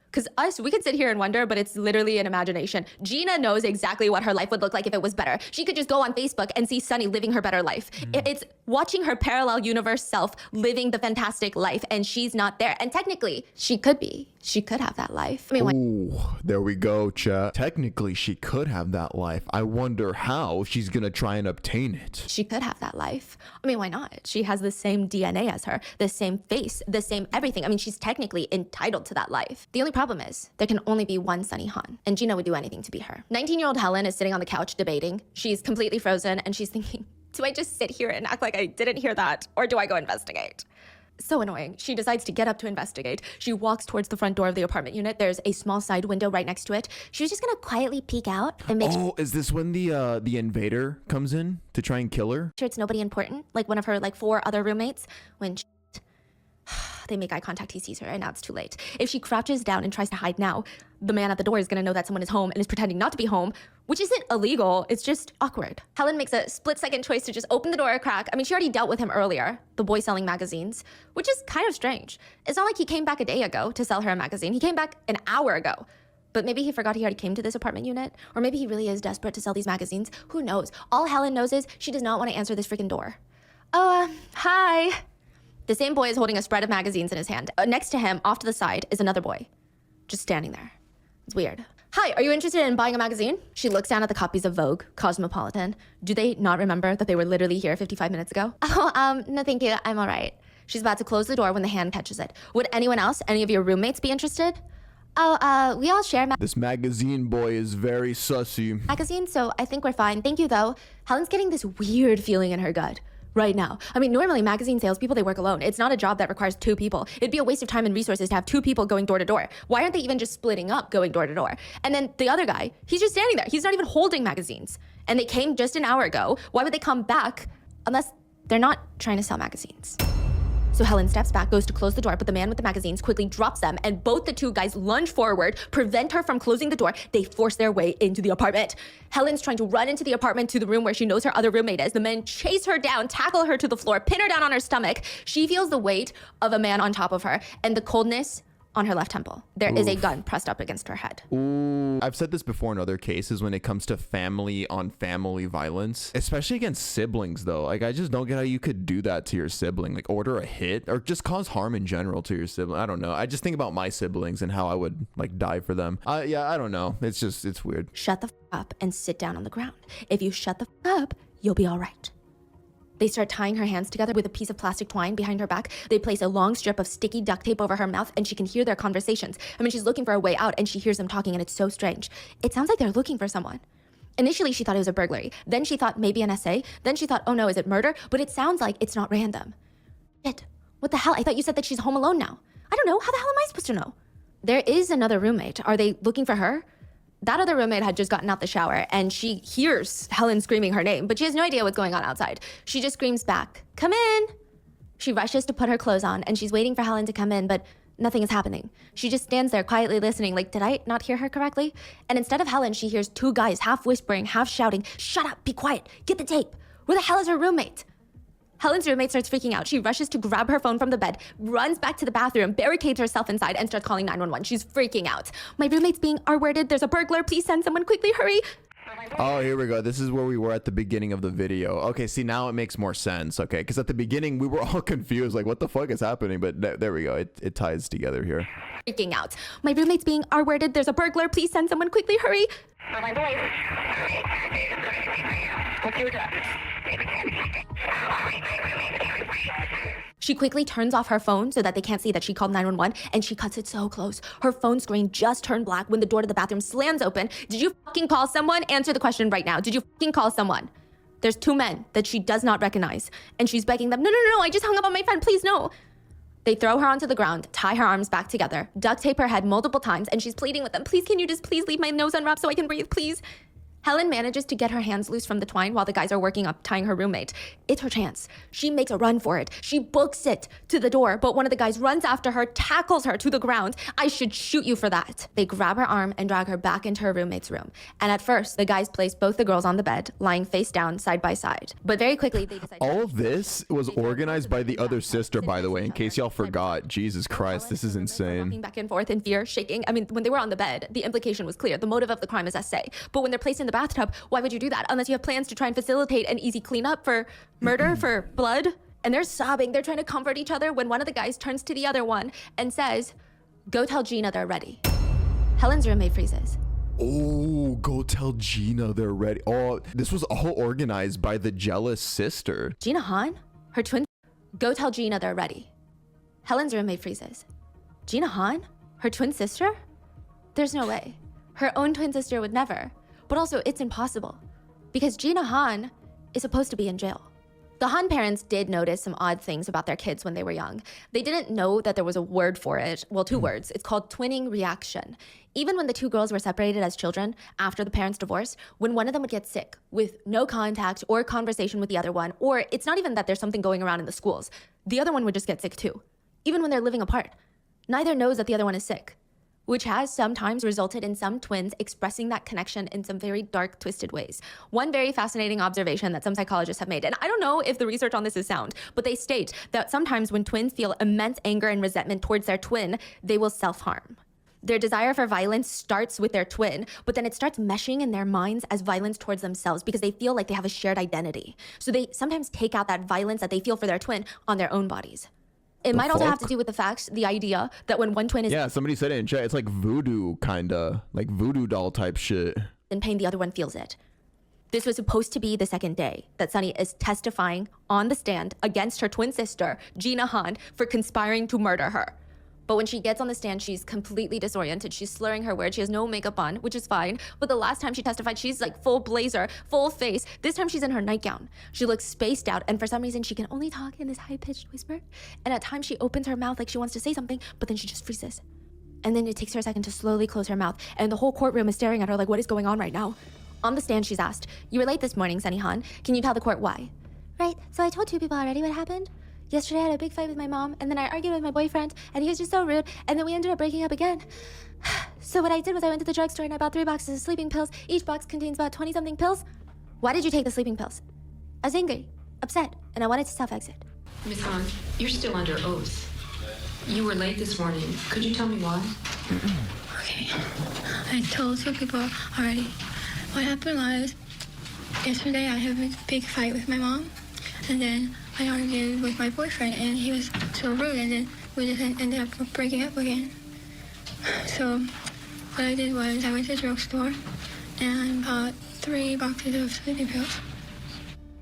Because us, we could sit here and wonder, but it's literally an imagination. Gina knows exactly what her life would look like if it was better. She could just go on Facebook and see Sunny living her better life. It's watching her parallel universe self living the fantastic life, and she's not there. And technically, she could be. She could have that life. I mean, Ooh, there we go, chat. Technically, she could have that life. I wonder how she's gonna try and obtain it. she could have that life. I mean, why not? She has the same DNA as her, the same face, the same everything. I mean, she's technically entitled to that life. The only problem is there can only be one Sunny Han, and Gina would do anything to be her. 19-year-old Helen is sitting on the couch debating. She's completely frozen, and she's thinking, do I just sit here and act like I didn't hear that, or do I go investigate? So annoying. She decides to get up to investigate. She walks towards the front door of the apartment unit. There's a small side window right next to it. She was just gonna quietly peek out and make Oh, is this when the invader comes in to try and kill her? sure it's nobody important, like one of her 4 other roommates. When they make eye contact, he sees her, and now it's too late. If she crouches down and tries to hide now, the man at the door is gonna know that someone is home and is pretending not to be home, which isn't illegal, it's just awkward. Helen makes a split-second choice to just open the door a crack. I mean, she already dealt with him earlier, the boy selling magazines, which is kind of strange. It's not like he came back a day ago to sell her a magazine. He came back an hour ago. But maybe he forgot he already came to this apartment unit, or maybe he really is desperate to sell these magazines. Who knows? All Helen knows is she does not want to answer this freaking door. Oh, hi. The same boy is holding a spread of magazines in his hand. Next to him, off to the side, is another boy, just standing there. It's weird. Hi, are you interested in buying a magazine? She looks down at the copies of Vogue, Cosmopolitan. Do they not remember that they were literally here 55 minutes ago? Oh, no thank you, I'm all right. She's about to close the door when the hand catches it. Would anyone else, any of your roommates be interested? Oh, we all share This magazine boy is very sussy. magazines, so I think we're fine. Thank you, though. Helen's getting this weird feeling in her gut right now. I mean, normally magazine salespeople, they work alone. It's not a job that requires 2 people. It'd be a waste of time and resources to have 2 people going door to door. Why aren't they even just splitting up going door to door? And then the other guy, he's just standing there. He's not even holding magazines. And they came just an hour ago. Why would they come back unless they're not trying to sell magazines? So Helen steps back, goes to close the door, but the man with the magazines quickly drops them, and both the 2 guys lunge forward, prevent her from closing the door. They force their way into the apartment. Helen's trying to run into the apartment to the room where she knows her other roommate is. The men chase her down, tackle her to the floor, pin her down on her stomach. She feels the weight of a man on top of her and the coldness on her left temple. There is a gun pressed up against her head. Ooh, I've said this before in other cases when it comes to family on family violence, especially against siblings though. Like, I just don't get how you could do that to your sibling, like order a hit or just cause harm in general to your sibling. I don't know. I just think about my siblings and how I would like die for them. Yeah, I don't know. It's weird. Shut the f up and sit down on the ground. If you shut the f up, you'll be all right. They start tying her hands together with a piece of plastic twine behind her back. They place a long strip of sticky duct tape over her mouth, and she can hear their conversations. I mean, she's looking for a way out, and she hears them talking, and it's so strange. It sounds like they're looking for someone. Initially, she thought it was a burglary. Then she thought maybe an essay. Then she thought, oh no, is it murder? But it sounds like it's not random. Shit, what the hell? I thought you said that she's home alone now. I don't know. How the hell am I supposed to know? There is another roommate. Are they looking for her? That other roommate had just gotten out the shower, and she hears Helen screaming her name, but she has no idea what's going on outside. She just screams back, "Come in!" She rushes to put her clothes on, and she's waiting for Helen to come in, but nothing is happening. She just stands there quietly listening, like, did I not hear her correctly? And instead of Helen, she hears 2 guys half whispering, half shouting, "Shut up, be quiet, get the tape." Where the hell is her roommate? Helen's roommate starts freaking out. She rushes to grab her phone from the bed, runs back to the bathroom, barricades herself inside, and starts calling 911. She's freaking out. "My roommate's being R-worded. There's a burglar. Please send someone quickly. Hurry." Oh, here we go. This is where we were at the beginning of the video. Okay, see, now it makes more sense. Okay, because at the beginning we were all confused, like what the fuck is happening? But there we go. It ties together here. Freaking out. "My roommate's being R-worded. There's a burglar. Please send someone quickly. Hurry." My boys. Computer. She quickly turns off her phone so that they can't see that she called 911, and she cuts it so close. Her phone screen just turned black when the door to the bathroom slams open. Did you fucking call someone? Answer the question right now. Did you fucking call someone? There's 2 men that she does not recognize, and she's begging them, no, I just hung up on my friend, please no. They throw her onto the ground, tie her arms back together, duct tape her head multiple times, and she's pleading with them, "Please, can you just please leave my nose unwrapped so I can breathe, please?" Helen manages to get her hands loose from the twine while the guys are working up tying her roommate. It's her chance. She makes a run for it. She books it to the door, but one of the guys runs after her, tackles her to the ground. I should shoot you for that. They grab her arm and drag her back into her roommate's room. And at first, the guys place both the girls on the bed, lying face down, side by side. But very quickly, they decide... All of this was organized by the other sister, by the way, in case y'all forgot. Jesus Christ, this is insane. Walking back and forth in fear, shaking. I mean, when they were on the bed, the implication was clear. The motive of the crime is essay. But when they're placed in the bathtub, why would you do that? Unless you have plans to try and facilitate an easy cleanup for murder, for blood. And they're sobbing. They're trying to comfort each other when one of the guys turns to the other one and says, "Go tell Gina they're ready." Helen's roommate freezes. Oh, go tell Gina they're ready. Oh, this was all organized by the jealous sister. Gina Han? Her twin? Go tell Gina they're ready. Helen's roommate freezes. Gina Han? Her twin sister? There's no way. Her own twin sister would never. But also, it's impossible. Because Gina Han is supposed to be in jail. The Han parents did notice some odd things about their kids when they were young. They didn't know that there was a word for it. Well, two words. It's called twinning reaction. Even when the two girls were separated as children after the parents' divorce, when one of them would get sick with no contact or conversation with the other one, or it's not even that there's something going around in the schools, the other one would just get sick too. Even when they're living apart. Neither knows that the other one is sick, which has sometimes resulted in some twins expressing that connection in some very dark, twisted ways. One very fascinating observation that some psychologists have made, and I don't know if the research on this is sound, but they state that sometimes when twins feel immense anger and resentment towards their twin, they will self-harm. Their desire for violence starts with their twin, but then it starts meshing in their minds as violence towards themselves because they feel like they have a shared identity. So they sometimes take out that violence that they feel for their twin on their own bodies. It might also have to do with the fact, the idea that when one twin is somebody said it in chat. It's like voodoo, kinda like voodoo doll type shit. in pain, the other one feels it. This was supposed to be the second day that Sunny is testifying on the stand against her twin sister, Gina Han, for conspiring to murder her. But when she gets on the stand, she's completely disoriented. She's slurring her words. She has no makeup on, which is fine. But the last time she testified, she's like full blazer, full face. This time she's in her nightgown. She looks spaced out, and for some reason, she can only talk in this high-pitched whisper. And at times, she opens her mouth like she wants to say something, but then she just freezes. And then it takes her a second to slowly close her mouth, and the whole courtroom is staring at her like, what is going on right now? On the stand, she's asked, "You were late this morning, Sunny Han. Can you tell the court why?" "Right, so I told two people already what happened. Yesterday I had a big fight with my mom, and then I argued with my boyfriend, and he was just so rude, and then we ended up breaking up again. So what I did was I went to the drugstore and I bought 3 boxes of sleeping pills. Each box contains about 20-something pills." "Why did you take the sleeping pills?" "I was angry, upset, and I wanted to self-exit." Ms. Han, you're still under oath. You were late this morning. Could you tell me why? Okay. I told 2 people already. What happened was, yesterday I had a big fight with my mom, and then I argued with my boyfriend, and he was so rude, and then we just ended up breaking up again. So what I did was I went to the drugstore and bought 3 boxes of sleeping pills.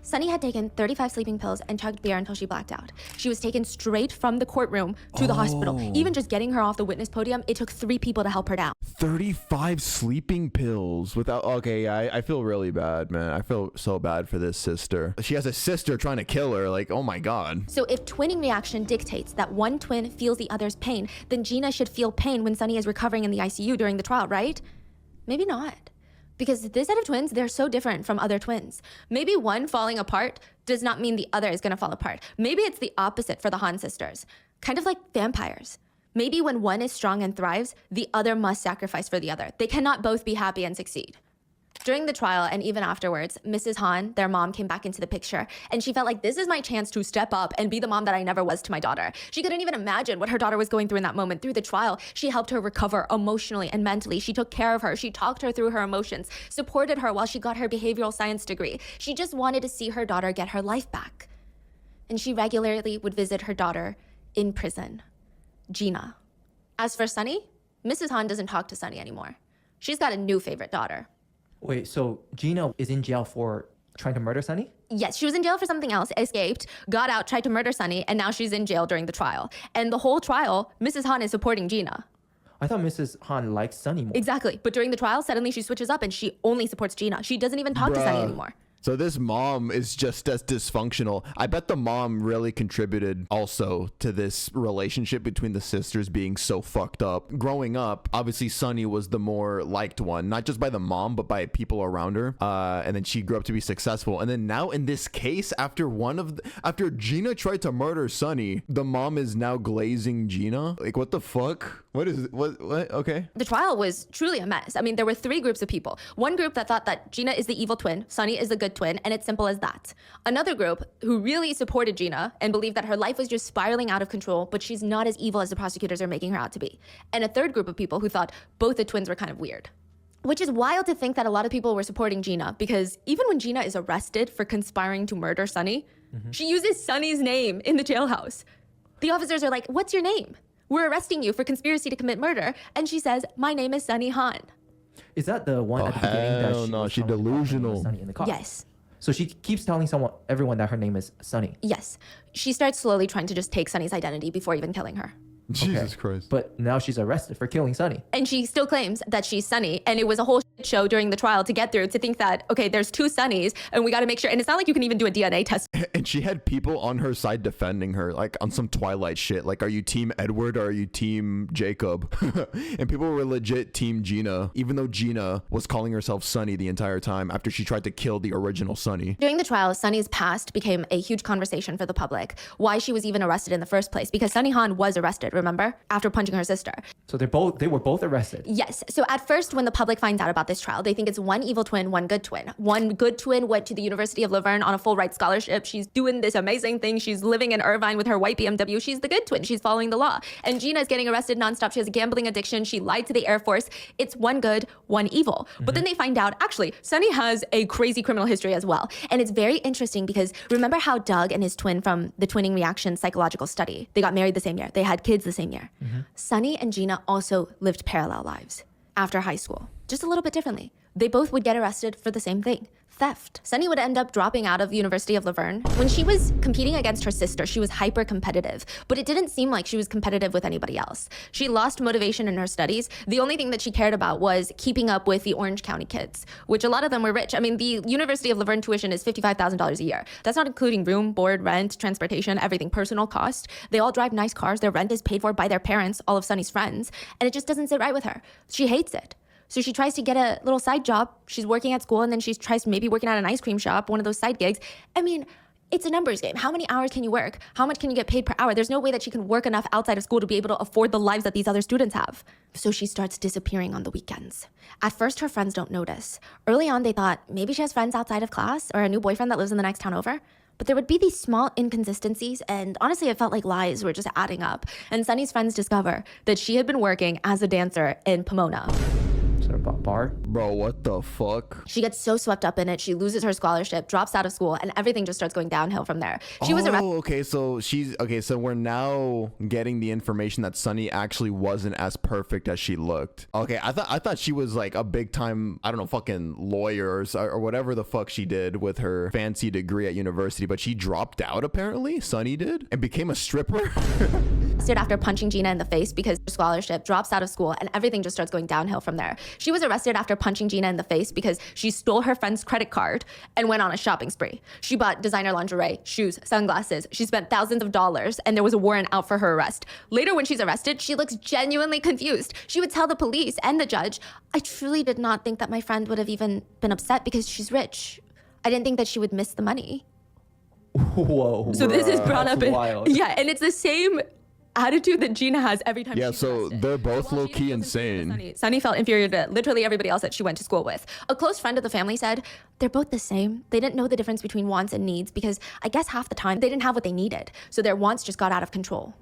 Sunny had taken 35 sleeping pills and chugged beer until she blacked out. She was taken straight from the courtroom to the hospital. Even just getting her off the witness podium, it took 3 people to help her down. 35 sleeping pills without. Okay, I feel really bad, man. I feel so bad for this sister. She has a sister trying to kill her. Like, oh my god. So if twinning reaction dictates that one twin feels the other's pain, then Gina should feel pain when Sunny is recovering in the ICU during the trial, right? Maybe not. Because this set of twins, they're so different from other twins. Maybe one falling apart does not mean the other is gonna fall apart. Maybe it's the opposite for the Han sisters. Kind of like vampires. Maybe when one is strong and thrives, the other must sacrifice for the other. They cannot both be happy and succeed. During the trial and even afterwards, Mrs. Han, their mom, came back into the picture, and she felt like this is my chance to step up and be the mom that I never was to my daughter. She couldn't even imagine what her daughter was going through in that moment. Through the trial, she helped her recover emotionally and mentally. She took care of her. She talked her through her emotions, supported her while she got her behavioral science degree. She just wanted to see her daughter get her life back. And she regularly would visit her daughter in prison, Gina. As for Sunny, Mrs. Han doesn't talk to Sunny anymore. She's got a new favorite daughter. Wait, so Gina is in jail for trying to murder Sunny? Yes, she was in jail for something else, escaped, got out, tried to murder Sunny, and now she's in jail during the trial. And the whole trial, Mrs. Han is supporting Gina. I thought Mrs. Han likes Sunny more. Exactly. But during the trial, suddenly she switches up and she only supports Gina. She doesn't even talk to Sunny anymore. So this mom is just as dysfunctional. I bet the mom really contributed also to this relationship between the sisters being so fucked up. Growing up, obviously Sunny was the more liked one, not just by the mom, but by people around her. And then she grew up to be successful. And then now in this case, after Gina tried to murder Sunny, the mom is now glazing Gina. Like, what the fuck? What? Okay. The trial was truly a mess. I mean, there were three groups of people. One group that thought that Gina is the evil twin, Sunny is the good twin, and it's simple as that. Another group who really supported Gina and believed that her life was just spiraling out of control, but she's not as evil as the prosecutors are making her out to be. And a third group of people who thought both the twins were kind of weird. Which is wild to think that a lot of people were supporting Gina, because even when Gina is arrested for conspiring to murder Sunny, she uses Sunny's name in the jailhouse. The officers are like, "What's your name? We're arresting you for conspiracy to commit murder." And she says, "My name is Sunny Han." Is that the one Oh, at the beginning that hell no, was she telling everyone it was delusional. Sunny in the car? Yes. So she keeps telling everyone that her name is Sunny. Yes. She starts slowly trying to just take Sunny's identity before even killing her. Jesus Christ. But now she's arrested for killing Sunny. And she still claims that she's Sunny. And it was a whole shit show during the trial to get through to think that, okay, there's two Sunnys and we got to make sure. And it's not like you can even do a DNA test. And she had people on her side defending her, like on some Twilight shit. Like, are you team Edward or are you team Jacob? And people were legit team Gina, even though Gina was calling herself Sunny the entire time after she tried to kill the original Sunny. During the trial, Sunny's past became a huge conversation for the public. Why she was even arrested in the first place. Because Sunny Han was arrested, remember? After punching her sister. So they were both arrested. Yes. So at first, when the public finds out about this trial, they think it's one evil twin, one good twin. One good twin went to the University of Laverne on a full ride scholarship. She's doing this amazing thing. She's living in Irvine with her white BMW. She's the good twin. She's following the law. And Gina's getting arrested nonstop. She has a gambling addiction. She lied to the Air Force. It's one good, one evil. But then they find out, actually, Sunny has a crazy criminal history as well. And it's very interesting because remember how Doug and his twin from the Twinning Reaction psychological study, they got married the same year. They had kids the same year. Sunny and Gina also lived parallel lives after high school, just a little bit differently. They both would get arrested for the same thing, theft. Sunny would end up dropping out of the University of Laverne. When she was competing against her sister, she was hyper competitive, but it didn't seem like she was competitive with anybody else. She lost motivation in her studies. The only thing that she cared about was keeping up with the Orange County kids, which a lot of them were rich. I mean, the University of Laverne tuition is $55,000 a year. That's not including room, board, rent, transportation, everything, personal cost. They all drive nice cars. Their rent is paid for by their parents, all of Sunny's friends, and it just doesn't sit right with her. She hates it. So she tries to get a little side job. She's working at school and then she tries maybe working at an ice cream shop, one of those side gigs. I mean, it's a numbers game. How many hours can you work? How much can you get paid per hour? There's no way that she can work enough outside of school to be able to afford the lives that these other students have. So she starts disappearing on the weekends. At first, her friends don't notice. Early on, they thought maybe she has friends outside of class or a new boyfriend that lives in the next town over. But there would be these small inconsistencies, and honestly, it felt like lies were just adding up. And Sunny's friends discover that she had been working as a dancer in Pomona. Sort of bar. Bro, what the fuck? She gets so swept up in it, she loses her scholarship, drops out of school, and everything just starts going downhill from there. She was arrested. Okay, so we're now getting the information that Sunny actually wasn't as perfect as she looked. Okay, I thought she was like a big time, I don't know, fucking lawyer or whatever the fuck she did with her fancy degree at university, but she dropped out apparently, Sunny did, and became a stripper. After punching Gina in the face because her scholarship, drops out of school, and everything just starts going downhill from there. She was arrested after punching Gina in the face because she stole her friend's credit card and went on a shopping spree. She bought designer lingerie, shoes, sunglasses. She spent thousands of dollars and there was a warrant out for her arrest. Later, when she's arrested, she looks genuinely confused. She would tell the police and the judge, "I truly did not think that my friend would have even been upset because she's rich. I didn't think that she would miss the money." Whoa. So this is brought up That's in, wild. yeah, and it's the same attitude that Gina has every time Yeah, she's so arrested. they're both Well, low-key Gina feels inferior to insane. Sunny felt inferior to literally everybody else that she went to school with. A close friend of the family said, "They're both the same. They didn't know the difference between wants and needs because I guess half the time they didn't have what they needed. So their wants just got out of control."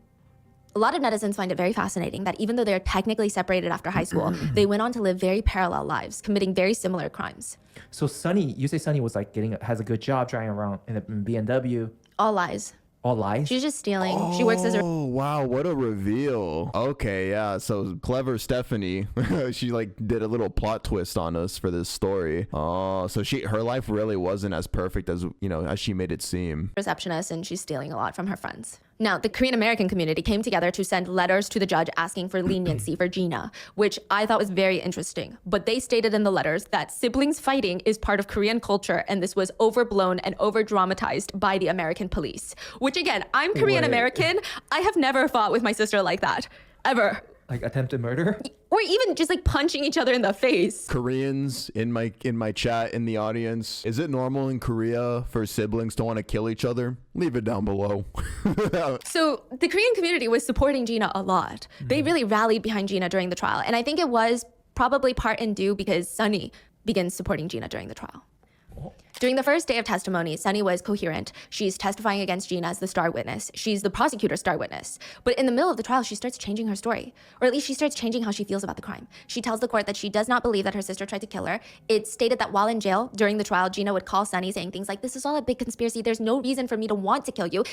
A lot of netizens find it very fascinating that even though they're technically separated after high school, they went on to live very parallel lives, committing very similar crimes. So Sunny, you say Sunny was like has a good job driving around in a BMW. All lies. all lies? She's just stealing. She works as a Oh wow, what a reveal. Okay, yeah, so clever Stephanie. She like did a little plot twist on us for this story. Oh, so her life really wasn't as perfect as, you know, as she made it seem. receptionist, and she's stealing a lot from her friends. Now, the Korean American community came together to send letters to the judge asking for leniency for Gina, which I thought was very interesting. But they stated in the letters that siblings fighting is part of Korean culture, and this was overblown and over-dramatized by the American police. Which again, I'm Korean American. I have never fought with my sister like that. Ever. Like attempted murder? Or even just like punching each other in the face. Koreans in my chat in the audience, is it normal in Korea for siblings to want to kill each other? Leave it down below. So the Korean community was supporting Gina a lot. They really rallied behind Gina during the trial. And I think it was probably part and due because Sunny begins supporting Gina during the trial. During the first day of testimony, Sunny was coherent. She's testifying against Gina as the star witness. She's the prosecutor's star witness. But in the middle of the trial, she starts changing her story. Or at least she starts changing how she feels about the crime. She tells the court that she does not believe that her sister tried to kill her. It's stated that while in jail, during the trial, Gina would call Sunny saying things like, this is all a big conspiracy. There's no reason for me to want to kill you.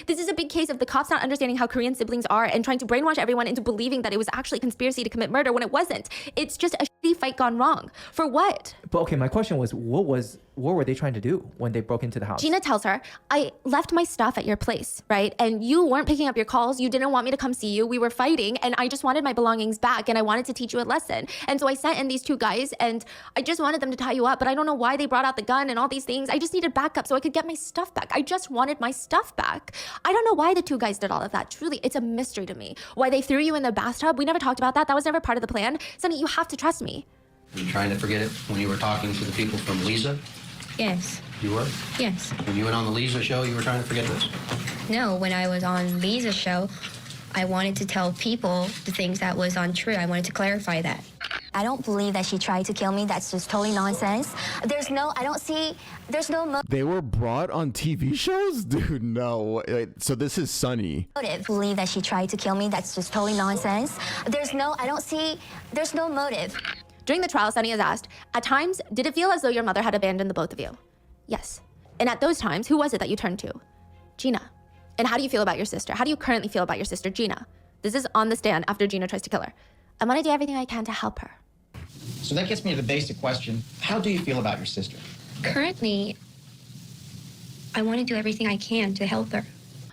This is a big case of the cops not understanding how Korean siblings are and trying to brainwash everyone into believing that it was actually a conspiracy to commit murder when it wasn't. It's just a shitty fight gone wrong. For what? But okay, my question was, what were they trying to do when they broke into the house? Gina tells her, I left my stuff at your place, right? And you weren't picking up your calls. You didn't want me to come see you. We were fighting and I just wanted my belongings back and I wanted to teach you a lesson. And so I sent in these two guys and I just wanted them to tie you up, but I don't know why they brought out the gun and all these things. I just needed backup so I could get my stuff back. I just wanted my stuff back. I don't know why the two guys did all of that. Truly, it's a mystery to me. Why they threw you in the bathtub, we never talked about that. That was never part of the plan. Sunny, you have to trust me. Were you trying to forget it when you were talking to the people from Lisa? Yes. You were? Yes. When you went on the Lisa show, you were trying to forget this? No, when I was on Lisa's show, I wanted to tell people the things that was untrue. I wanted to clarify that. I don't believe that she tried to kill me. That's just totally nonsense. There's no They were brought on TV shows? Dude, no. So this is Sunny. motive. Believe that she tried to kill me. That's just totally nonsense. There's no motive. During the trial, Sunny is asked, at times, did it feel as though your mother had abandoned the both of you? Yes. And at those times, who was it that you turned to? Gina. And how do you feel about your sister? How do you currently feel about your sister, Gina? This is on the stand after Gina tries to kill her. I want to do everything I can to help her. So that gets me to the basic question. How do you feel about your sister? Currently, I want to do everything I can to help her.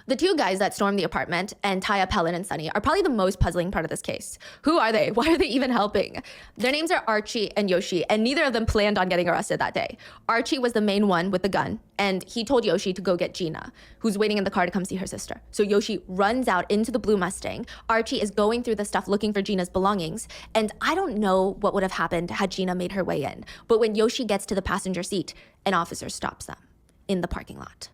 The two guys that stormed the apartment and tie up Helen and Sunny are probably the most puzzling part of this case. Who are they? Why are they even helping? Their names are Archie and Yoshi, and neither of them planned on getting arrested that day. Archie was the main one with the gun, and he told Yoshi to go get Gina, who's waiting in the car to come see her sister. So Yoshi runs out into the blue Mustang. Archie is going through the stuff looking for Gina's belongings, and I don't know what would have happened had Gina made her way in. But when Yoshi gets to the passenger seat, an officer stops them in the parking lot.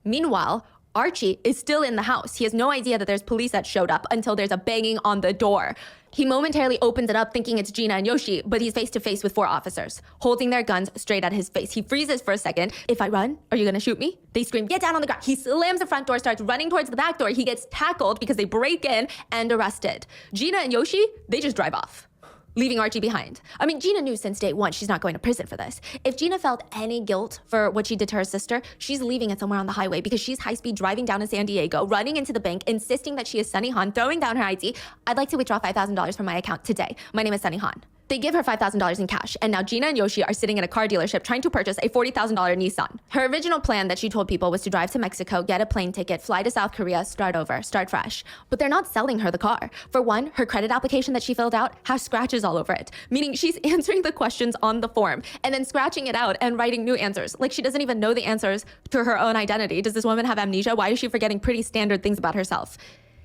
Meanwhile, Archie is still in the house. He has no idea that there's police that showed up until there's a banging on the door. He momentarily opens it up thinking it's Gina and Yoshi, but he's face to face with 4 officers, holding their guns straight at his face. He freezes for a second. If I run, are you gonna shoot me? They scream, get down on the ground. He slams the front door, starts running towards the back door. He gets tackled because they break in and arrested. Gina and Yoshi, they just drive off, leaving Archie behind. I mean, Gina knew since day one she's not going to prison for this. If Gina felt any guilt for what she did to her sister, she's leaving it somewhere on the highway because she's high-speed driving down to San Diego, running into the bank, insisting that she is Sunny Han, throwing down her ID. I'd like to withdraw $5,000 from my account today. My name is Sunny Han. They give her $5,000 in cash, and now Gina and Yoshi are sitting in a car dealership trying to purchase a $40,000 Nissan. Her original plan that she told people was to drive to Mexico, get a plane ticket, fly to South Korea, start over, start fresh. But they're not selling her the car. For one, her credit application that she filled out has scratches all over it, meaning she's answering the questions on the form and then scratching it out and writing new answers. Like she doesn't even know the answers to her own identity. Does this woman have amnesia? Why is she forgetting pretty standard things about herself?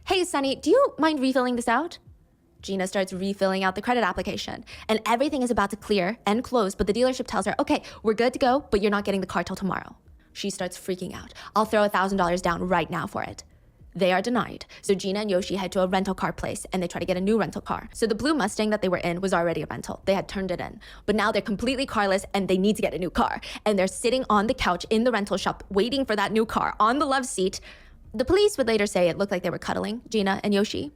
Hey, Sunny, do you mind refilling this out? Gina starts refilling out the credit application, and everything is about to clear and close, but the dealership tells her, okay, we're good to go, but you're not getting the car till tomorrow. She starts freaking out. I'll throw $1,000 down right now for it. They are denied. So Gina and Yoshi head to a rental car place and they try to get a new rental car. So the blue Mustang that they were in was already a rental. They had turned it in. But now they're completely carless and they need to get a new car. And they're sitting on the couch in the rental shop waiting for that new car on the love seat. The police would later say it looked like they were cuddling, Gina and Yoshi.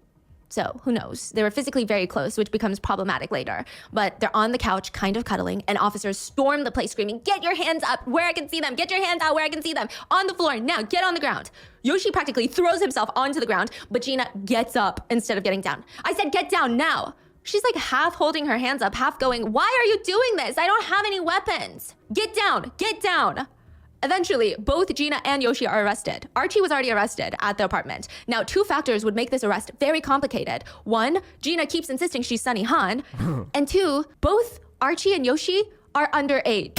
So who knows? They were physically very close, which becomes problematic later. But they're on the couch, kind of cuddling, and officers storm the place screaming, "Get your hands up where I can see them! Get your hands out where I can see them! On the floor, now, get on the ground!" Yoshi practically throws himself onto the ground, but Gina gets up instead of getting down. I said, "Get down now!" She's like half holding her hands up, half going, "Why are you doing this? I don't have any weapons. Get down, get down." Eventually, both Gina and Yoshi are arrested. Archie was already arrested at the apartment. Now, two factors would make this arrest very complicated. One, Gina keeps insisting she's Sunny Han. And two, both Archie and Yoshi are underage.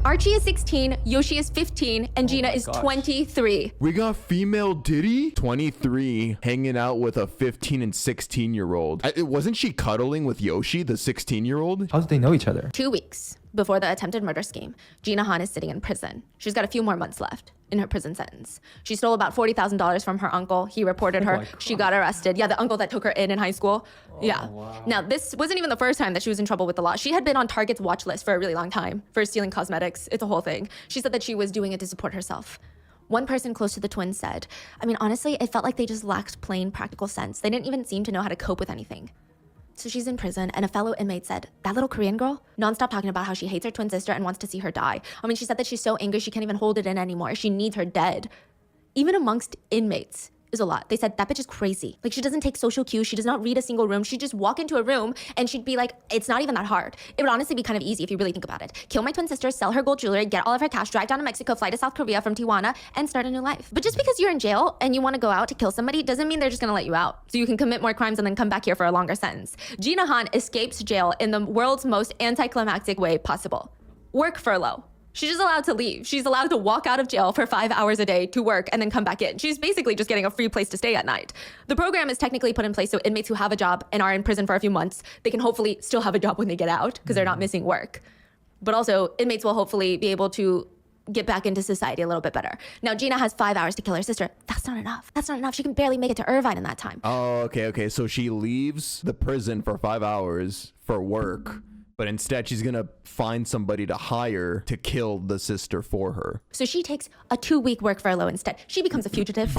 Archie is 16, Yoshi is 15, and Gina is 23. We got female Diddy, 23, hanging out with a 15 and 16-year-old. Wasn't she cuddling with Yoshi, the 16-year-old? How did they know each other? 2 weeks before the attempted murder scheme, Gina Han is sitting in prison. She's got a few more months left in her prison sentence. She stole about $40,000 from her uncle. He reported her. She got arrested. Yeah, the uncle that took her in high school. Yeah. Wow. Now, this wasn't even the first time that she was in trouble with the law. She had been on Target's watch list for a really long time for stealing cosmetics. It's a whole thing. She said that she was doing it to support herself. One person close to the twins said, I mean, honestly, it felt like they just lacked plain practical sense. They didn't even seem to know how to cope with anything. So she's in prison, and a fellow inmate said, that little Korean girl, nonstop talking about how she hates her twin sister and wants to see her die. I mean, she said that she's so angry she can't even hold it in anymore. She needs her dead. Even amongst inmates is a lot. They said, that bitch is crazy. Like, she doesn't take social cues. She does not read a single room. She'd just walk into a room and she'd be like, it's not even that hard. It would honestly be kind of easy if you really think about it. Kill my twin sister, sell her gold jewelry, get all of her cash, drive down to Mexico, fly to South Korea from Tijuana, and start a new life. But just because you're in jail and you want to go out to kill somebody doesn't mean they're just gonna let you out. So you can commit more crimes and then come back here for a longer sentence. Gina Han escapes jail in the world's most anticlimactic way possible. Work furlough. She's just allowed to leave. She's allowed to walk out of jail for 5 hours a day to work and then come back in. She's basically just getting a free place to stay at night. The program is technically put in place so inmates who have a job and are in prison for a few months, they can hopefully still have a job when they get out because they're not missing work. But also, inmates will hopefully be able to get back into society a little bit better. Now, Gina has 5 hours to kill her sister. That's not enough. That's not enough. She can barely make it to Irvine in that time. Oh, okay. So she leaves the prison for 5 hours for work, but instead she's gonna find somebody to hire to kill the sister for her. So she takes a 2-week work furlough instead. She becomes a fugitive.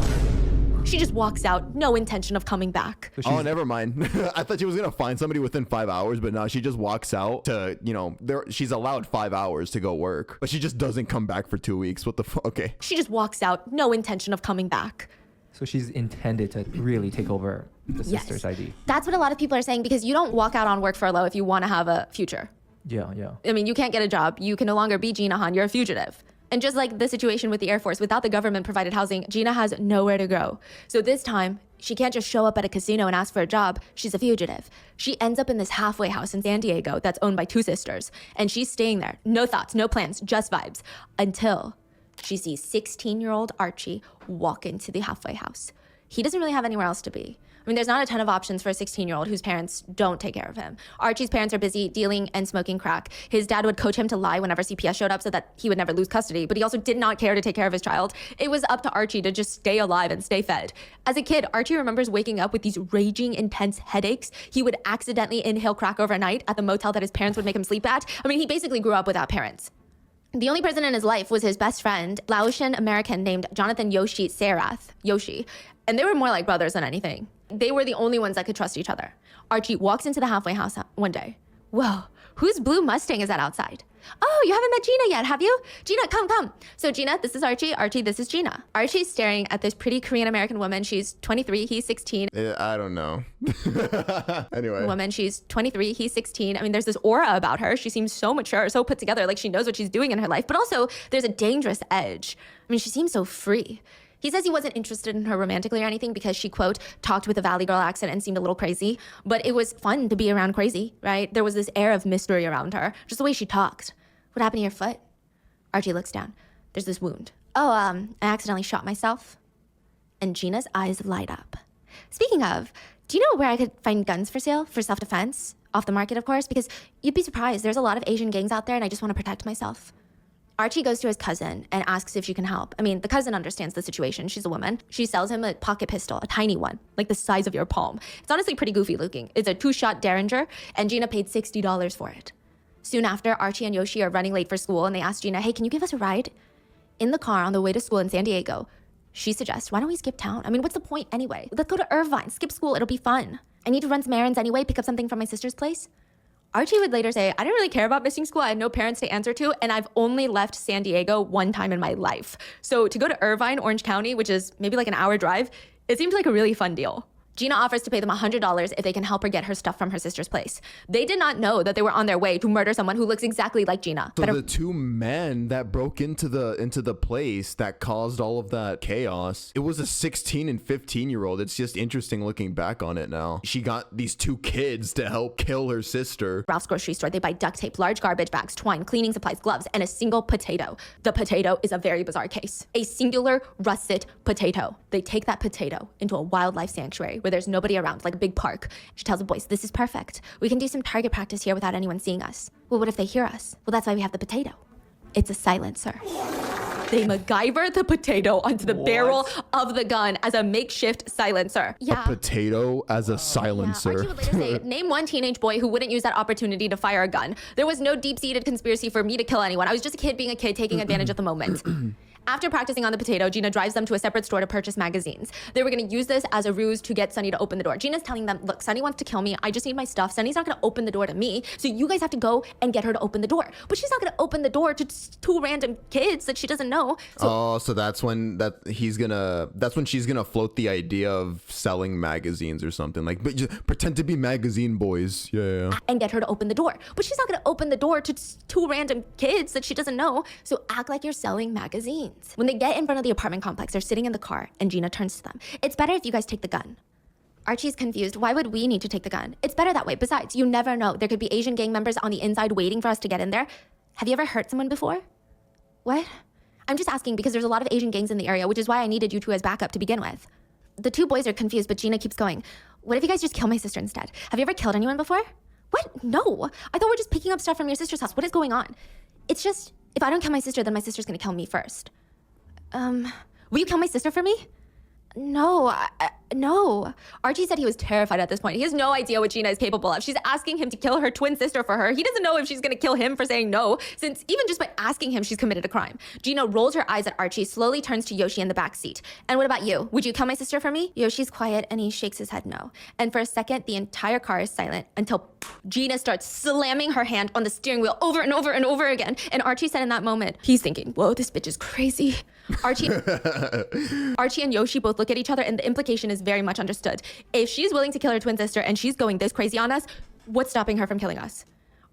She just walks out, no intention of coming back. Oh, never mind. I thought she was gonna find somebody within 5 hours, but no, she just walks out to, she's allowed 5 hours to go work, but she just doesn't come back for 2 weeks. What the fuck? Okay. She just walks out, no intention of coming back. So she's intended to really take over the sister's ID. That's what a lot of people are saying, because you don't walk out on work furlough if you want to have a future. Yeah. I mean, you can't get a job. You can no longer be Gina Han. You're a fugitive. And just like the situation with the Air Force, without the government-provided housing, Gina has nowhere to go. So this time, she can't just show up at a casino and ask for a job. She's a fugitive. She ends up in this halfway house in San Diego that's owned by 2 sisters. And she's staying there. No thoughts, no plans, just vibes. Until she sees 16-year-old Archie walk into the halfway house. He doesn't really have anywhere else to be. I mean, there's not a ton of options for a 16-year-old whose parents don't take care of him. Archie's parents are busy dealing and smoking crack. His dad would coach him to lie whenever CPS showed up so that he would never lose custody, but he also did not care to take care of his child. It was up to Archie to just stay alive and stay fed. As a kid, Archie remembers waking up with these raging, intense headaches. He would accidentally inhale crack overnight at the motel that his parents would make him sleep at. I mean, he basically grew up without parents. The only person in his life was his best friend, Laotian American named Jonathan Yoshi Sarath, Yoshi. And they were more like brothers than anything. They were the only ones that could trust each other. Archie walks into the halfway house one day. Whoa, whose blue Mustang is that outside? Oh, you haven't met Gina yet, have you? Gina, come. So Gina, this is Archie. Archie, this is Gina. Archie's staring at this pretty Korean American woman. She's 23, he's 16. I don't know. Anyway. Woman, she's 23, he's 16. I mean, there's this aura about her. She seems so mature, so put together, like she knows what she's doing in her life. But also, there's a dangerous edge. I mean, she seems so free. He says he wasn't interested in her romantically or anything because she, quote, talked with a Valley Girl accent and seemed a little crazy. But it was fun to be around crazy, right? There was this air of mystery around her, just the way she talked. What happened to your foot? Archie looks down. There's this wound. Oh, I accidentally shot myself. And Gina's eyes light up. Speaking of, do you know where I could find guns for sale for self-defense? Off the market, of course, because you'd be surprised. There's a lot of Asian gangs out there and I just want to protect myself. Archie goes to his cousin and asks if she can help. I mean, the cousin understands the situation. She's a woman. She sells him a pocket pistol, a tiny one, like the size of your palm. It's honestly pretty goofy looking. It's a 2-shot Derringer, and Gina paid $60 for it. Soon after, Archie and Yoshi are running late for school, and they ask Gina, hey, can you give us a ride? In the car on the way to school in San Diego, She suggests, why don't we skip town? I mean, what's the point anyway? Let's go to Irvine, skip school, it'll be fun. I need to run some errands anyway, pick up something from my sister's place. Archie would later say, I didn't really care about missing school. I had no parents to answer to, and I've only left San Diego one time in my life. So to go to Irvine, Orange County, which is maybe like an hour drive, it seemed like a really fun deal. Gina offers to pay them $100 if they can help her get her stuff from her sister's place. They did not know that they were on their way to murder someone who looks exactly like Gina. So the two men that broke into the place that caused all of that chaos, it was a 16 and 15-year-old. It's just interesting looking back on it now. She got these two kids to help kill her sister. Ralph's grocery store, they buy duct tape, large garbage bags, twine, cleaning supplies, gloves, and a single potato. The potato is a very bizarre case. A singular russet potato. They take that potato into a wildlife sanctuary where there's nobody around, like a big park. She tells the boys, this is perfect. We can do some target practice here without anyone seeing us. Well, what if they hear us? Well, that's why we have the potato. It's a silencer. They MacGyver the potato onto the barrel of the gun as a makeshift silencer. A potato as a silencer. Archie would later say, name one teenage boy who wouldn't use that opportunity to fire a gun. There was no deep-seated conspiracy for me to kill anyone. I was just a kid being a kid taking advantage of the moment. After practicing on the potato, Gina drives them to a separate store to purchase magazines. They were going to use this as a ruse to get Sunny to open the door. Gina's telling them, look, Sunny wants to kill me. I just need my stuff. Sunny's not going to open the door to me. So you guys have to go and get her to open the door. But she's not going to open the door to two random kids that she doesn't know. So that's when she's gonna float the idea of selling magazines or something, like, but just pretend to be magazine boys. Yeah. And get her to open the door. But she's not going to open the door to two random kids that she doesn't know. So act like you're selling magazines. When they get in front of the apartment complex, they're sitting in the car, and Gina turns to them. It's better if you guys take the gun. Archie's confused. Why would we need to take the gun? It's better that way. Besides, you never know. There could be Asian gang members on the inside waiting for us to get in there. Have you ever hurt someone before? What? I'm just asking because there's a lot of Asian gangs in the area, which is why I needed you two as backup to begin with. The two boys are confused, but Gina keeps going. What if you guys just kill my sister instead? Have you ever killed anyone before? What? No. I thought we're just picking up stuff from your sister's house. What is going on? It's just, if I don't kill my sister, then my sister's gonna kill me first. Will you kill my sister for me? No, no. Archie said he was terrified at this point. He has no idea what Gina is capable of. She's asking him to kill her twin sister for her. He doesn't know if she's gonna kill him for saying no, since even just by asking him, she's committed a crime. Gina rolls her eyes at Archie, slowly turns to Yoshi in the back seat. And what about you? Would you kill my sister for me? Yoshi's quiet and he shakes his head no. And for a second, the entire car is silent until Gina starts slamming her hand on the steering wheel over and over and over again. And Archie said in that moment, he's thinking, whoa, this bitch is crazy. Archie and Yoshi both look at each other, and the implication is very much understood. If she's willing to kill her twin sister and she's going this crazy on us, what's stopping her from killing us?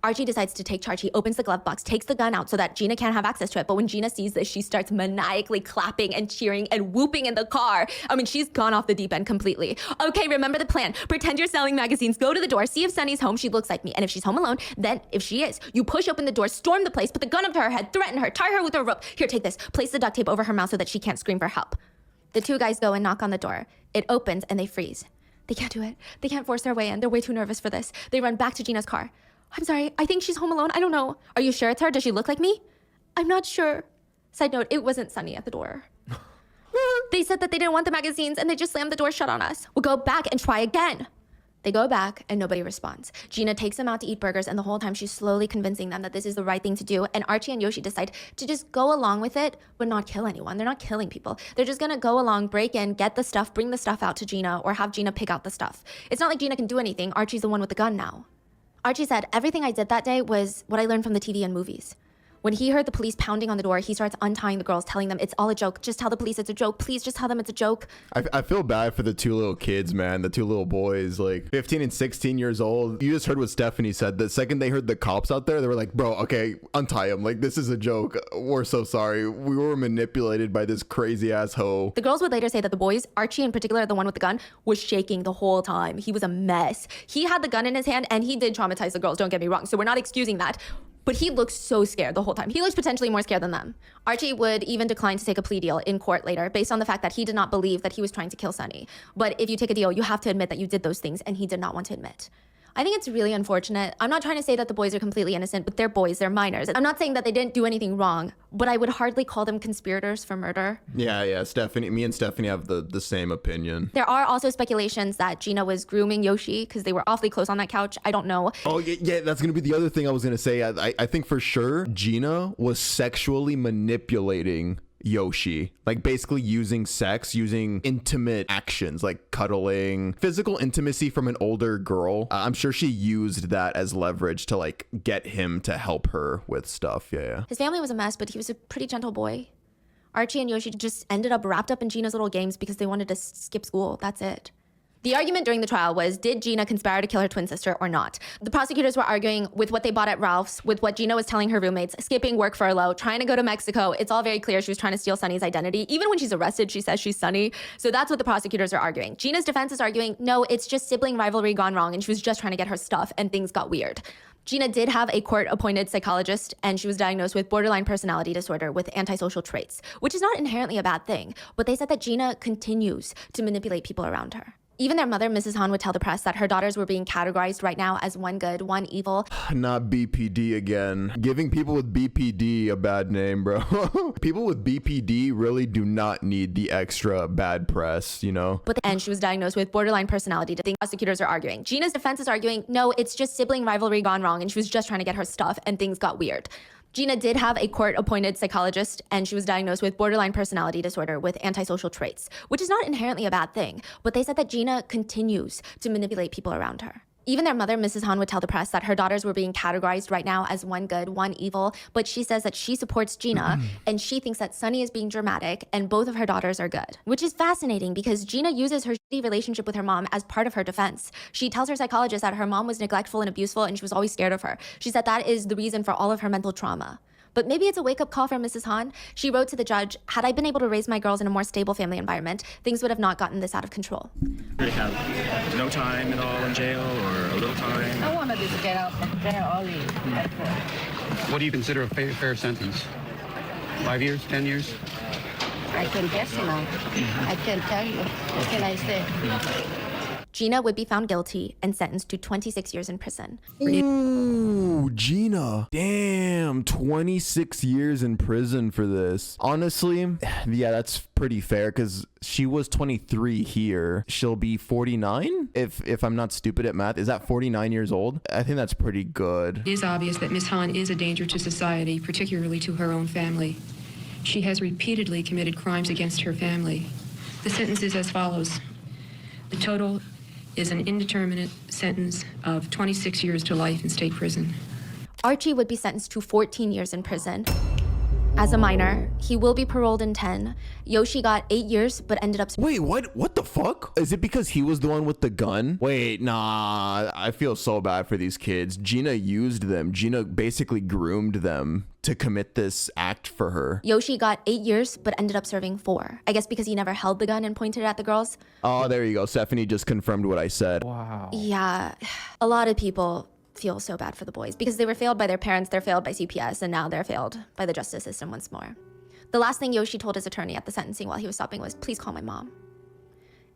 Archie decides to take charge. He opens the glove box, takes the gun out so that Gina can't have access to it. But when Gina sees this, she starts maniacally clapping and cheering and whooping in the car. I mean, she's gone off the deep end completely. Okay, remember the plan. Pretend you're selling magazines. Go to the door, see if Sunny's home. She looks like me. And if she's home alone, then if she is, you push open the door, storm the place, put the gun up to her head, threaten her, tie her with a rope. Here, take this. Place the duct tape over her mouth so that she can't scream for help. The two guys go and knock on the door. It opens and they freeze. They can't do it. They can't force their way in. They're way too nervous for this. They run back to Gina's car. I'm sorry, I think she's home alone. I don't know. Are you sure it's her? Does she look like me? I'm not sure. Side note, it wasn't Sunny at the door. They said that they didn't want the magazines and they just slammed the door shut on us. We'll go back and try again. They go back and nobody responds. Gina takes them out to eat burgers, and the whole time she's slowly convincing them that this is the right thing to do. And Archie and Yoshi decide to just go along with it, but not kill anyone. They're not killing people. They're just gonna go along, break in, get the stuff, bring the stuff out to Gina, or have Gina pick out the stuff. It's not like Gina can do anything. Archie's the one with the gun now. Archie said, everything I did that day was what I learned from the TV and movies. When he heard the police pounding on the door, he starts untying the girls, telling them it's all a joke. Just tell the police it's a joke. Please just tell them it's a joke. I feel bad for the two little kids, man. The two little boys, like 15 and 16 years old. You just heard what Stephanie said. The second they heard the cops out there, they were like, bro, okay, untie him. Like, this is a joke. We're so sorry. We were manipulated by this crazy ass hoe. The girls would later say that the boys, Archie in particular, the one with the gun, was shaking the whole time. He was a mess. He had the gun in his hand and he did traumatize the girls, don't get me wrong. So we're not excusing that. But he looks so scared the whole time. He looks potentially more scared than them. Archie would even decline to take a plea deal in court later based on the fact that he did not believe that he was trying to kill Sunny. But if you take a deal, you have to admit that you did those things, and he did not want to admit. I think it's really unfortunate. I'm not trying to say that the boys are completely innocent, but they're boys, they're minors. I'm not saying that they didn't do anything wrong, but I would hardly call them conspirators for murder. Yeah, Stephanie, me and Stephanie have the same opinion. There are also speculations that Gina was grooming Yoshi because they were awfully close on that couch. I don't know. Oh, yeah, that's going to be the other thing I was going to say. I think for sure Gina was sexually manipulating Yoshi, like basically using sex, using intimate actions like cuddling, physical intimacy from an older girl. I'm sure she used that as leverage to like get him to help her with stuff. Yeah. His family was a mess, but he was a pretty gentle boy. Archie and Yoshi just ended up wrapped up in Gina's little games because they wanted to skip school. That's it. The argument during the trial was, did Gina conspire to kill her twin sister or not? The prosecutors were arguing with what they bought at Ralph's, with what Gina was telling her roommates, skipping work furlough, trying to go to Mexico. It's all very clear she was trying to steal Sunny's identity. Even when she's arrested, she says she's Sunny. So that's what the prosecutors are arguing. Gina's defense is arguing, no, it's just sibling rivalry gone wrong, and she was just trying to get her stuff, and things got weird. Gina did have a court-appointed psychologist, and she was diagnosed with borderline personality disorder with antisocial traits, which is not inherently a bad thing, but they said that Gina continues to manipulate people around her. Even their mother, Mrs. Han, would tell the press that her daughters were being categorized right now as one good, one evil. Not BPD again. Giving people with BPD a bad name, bro. People with BPD really do not need the extra bad press, you know? And she was diagnosed with borderline personality. The prosecutors are arguing. Gina's defense is arguing, no, it's just sibling rivalry gone wrong, and she was just trying to get her stuff, and things got weird. Gina did have a court-appointed psychologist, and she was diagnosed with borderline personality disorder with antisocial traits, which is not inherently a bad thing, but they said that Gina continues to manipulate people around her. Even their mother, Mrs. Han, would tell the press that her daughters were being categorized right now as one good, one evil, but she says that she supports Gina, and she thinks that Sunny is being dramatic, and both of her daughters are good. Which is fascinating because Gina uses her shitty relationship with her mom as part of her defense. She tells her psychologist that her mom was neglectful and abuseful, and she was always scared of her. She said that is the reason for all of her mental trauma. But maybe it's a wake-up call for Mrs. Han. She wrote to the judge, had I been able to raise my girls in a more stable family environment, things would have not gotten this out of control. They have no time at all in jail or a little time? I want to just get out from jail early. What do you consider a fair sentence? 5 years, 10 years? I can guess now. I can tell you. What can I say? Gina would be found guilty and sentenced to 26 years in prison. Ooh, Gina. Damn, 26 years in prison for this. Honestly, yeah, that's pretty fair because she was 23 here. She'll be 49 if I'm not stupid at math. Is that 49 years old? I think that's pretty good. It is obvious that Ms. Han is a danger to society, particularly to her own family. She has repeatedly committed crimes against her family. The sentence is as follows. The total is an indeterminate sentence of 26 years to life in state prison. Archie would be sentenced to 14 years in prison. As a minor, he will be paroled in 10. Yoshi got 8 years, but ended up... Wait, what? What the fuck? Is it because he was the one with the gun? Wait, nah. I feel so bad for these kids. Gina used them. Gina basically groomed them to commit this act for her. Yoshi got 8 years, but ended up serving 4. I guess because he never held the gun and pointed it at the girls. Oh, there you go. Stephanie just confirmed what I said. Wow. Yeah, a lot of people feel so bad for the boys because they were failed by their parents, they're failed by CPS, and now they're failed by the justice system once more. The last thing Yoshi told his attorney at the sentencing while he was stopping was, please call my mom.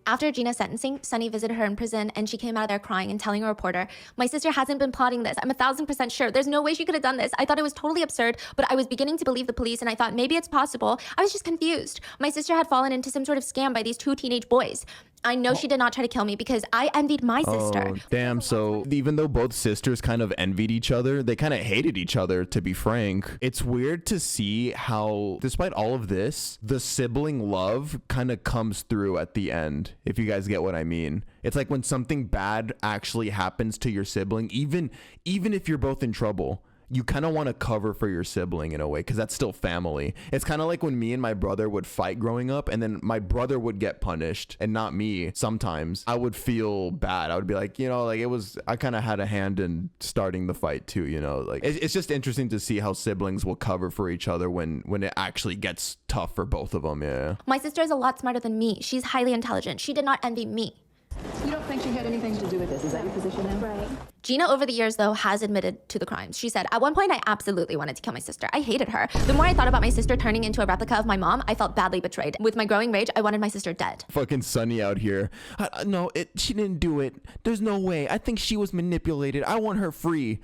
After Gina's sentencing, Sunny visited her in prison, and she came out of there crying and telling a reporter, my sister hasn't been plotting this. I'm 1,000% sure. There's no way she could have done this. I thought it was totally absurd, but I was beginning to believe the police, and I thought maybe it's possible. I was just confused. My sister had fallen into some sort of scam by these 2 teenage boys. I know she did not try to kill me because I envied my sister. Oh, damn. So even though both sisters kind of envied each other, they kind of hated each other, to be frank. It's weird to see how, despite all of this, the sibling love kind of comes through at the end, if you guys get what I mean. It's like when something bad actually happens to your sibling, even if you're both in trouble, you kind of want to cover for your sibling in a way because that's still family. It's kind of like when me and my brother would fight growing up and then my brother would get punished and not me. Sometimes I would feel bad. I would be like, you know, like I kind of had a hand in starting the fight too, you know, like it's just interesting to see how siblings will cover for each other when it actually gets tough for both of them. Yeah. My sister is a lot smarter than me. She's highly intelligent. She did not envy me. You don't think she had anything to do with this? Is that your position now? Right. Gina, over the years, though, has admitted to the crimes. She said, at one point, I absolutely wanted to kill my sister. I hated her. The more I thought about my sister turning into a replica of my mom, I felt badly betrayed. With my growing rage, I wanted my sister dead. Fucking Sunny out here. No, she didn't do it. There's no way. I think she was manipulated. I want her free.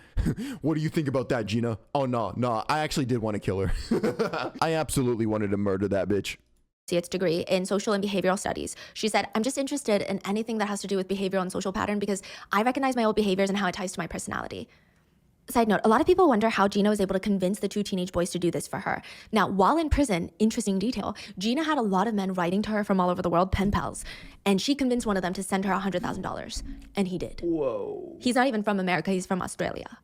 What do you think about that, Gina? Oh, no. I actually did want to kill her. I absolutely wanted to murder that bitch. Degree in social and behavioral studies. She said, I'm just interested in anything that has to do with behavioral and social pattern because I recognize my old behaviors and how it ties to my personality. Side note, a lot of people wonder how Gina was able to convince the two teenage boys to do this for her. Now, while in prison, interesting detail, Gina had a lot of men writing to her from all over the world, pen pals, and she convinced one of them to send her $100,000, and he did. Whoa. He's not even from America, he's from Australia.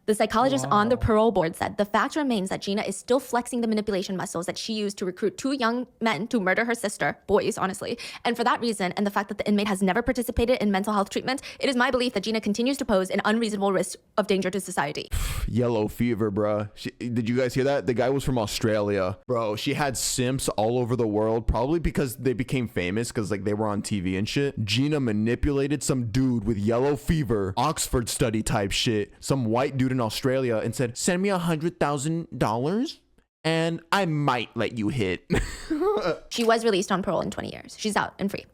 The psychologist on the parole board said the fact remains that Gina is still flexing the manipulation muscles that she used to recruit two young men to murder her sister, boys, honestly. And for that reason, and the fact that the inmate has never participated in mental health treatment, it is my belief that Gina continues to pose an unreasonable risk of danger to society. Yellow fever, bruh. Did you guys hear that? The guy was from Australia. Bro, she had simps all over the world, probably because they became famous because like they were on TV and shit. Gina manipulated some dude with yellow fever, Oxford study type shit, some white dude in Australia, and said, send me $100,000 and I might let you hit. She was released on parole in 20 years. She's out and free.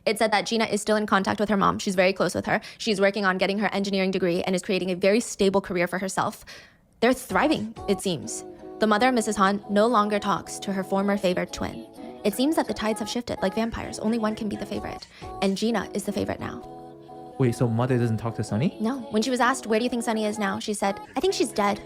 It said that Gina is still in contact with her mom. She's very close with her. She's working on getting her engineering degree and is creating a very stable career for herself. They're thriving, it seems. The mother, Mrs. Han, no longer talks to her former favorite twin. It seems that the tides have shifted. Like vampires, only one can be the favorite. And Gina is the favorite now. Wait, so mother doesn't talk to Sunny? No. When she was asked, where do you think Sunny is now? She said, I think she's dead.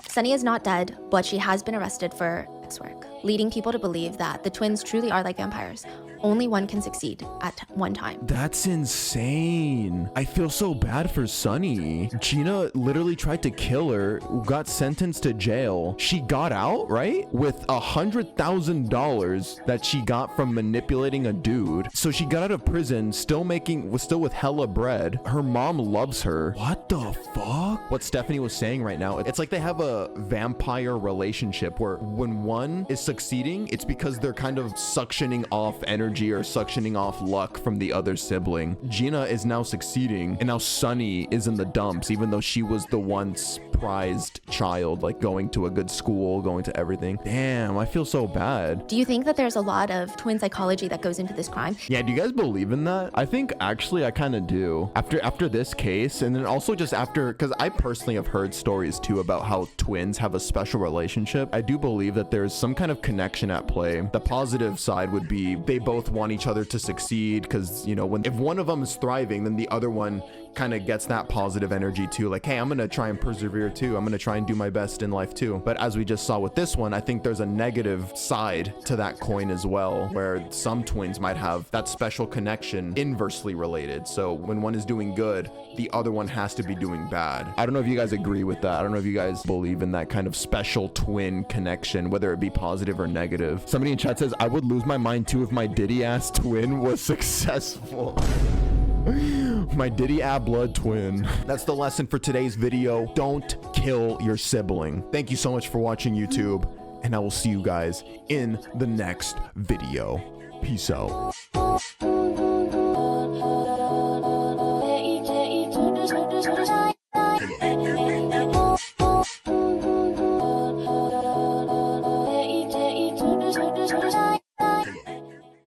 Sunny is not dead, but she has been arrested for sex work, leading people to believe that the twins truly are like vampires. Only one can succeed at one time. That's insane. I feel so bad for Sunny. Gina literally tried to kill her, got sentenced to jail. She got out, right? With $100,000 that she got from manipulating a dude. So she got out of prison, still with hella bread. Her mom loves her. What the fuck? What Stephanie was saying right now, it's like they have a vampire relationship where when one is succeeding, it's because they're kind of suctioning off energy or suctioning off luck from the other sibling. Gina is now succeeding and now Sunny is in the dumps, even though she was the once prized child, like going to a good school, going to everything. Damn, I feel so bad. Do you think that there's a lot of twin psychology that goes into this crime? Yeah, do you guys believe in that? I think actually I kind of do. After this case, and then also just after, because I personally have heard stories too about how twins have a special relationship. I do believe that there's some kind of connection at play. The positive side would be they both want each other to succeed, because you know, if one of them is thriving, then the other one kind of gets that positive energy too, like, hey, I'm gonna try and persevere too, I'm gonna try and do my best in life too. But as we just saw with this one, I think there's a negative side to that coin as well, where some twins might have that special connection inversely related. So when one is doing good, the other one has to be doing bad. I don't know if you guys agree with that. I don't know if you guys believe in that kind of special twin connection, whether it be positive or negative. Somebody in chat says, I would lose my mind too if my Diddy ass twin was successful. My Diddy blood twin. That's the lesson for today's video. Don't kill your sibling. Thank you so much for watching, YouTube, and I will see you guys in the next video. Peace out.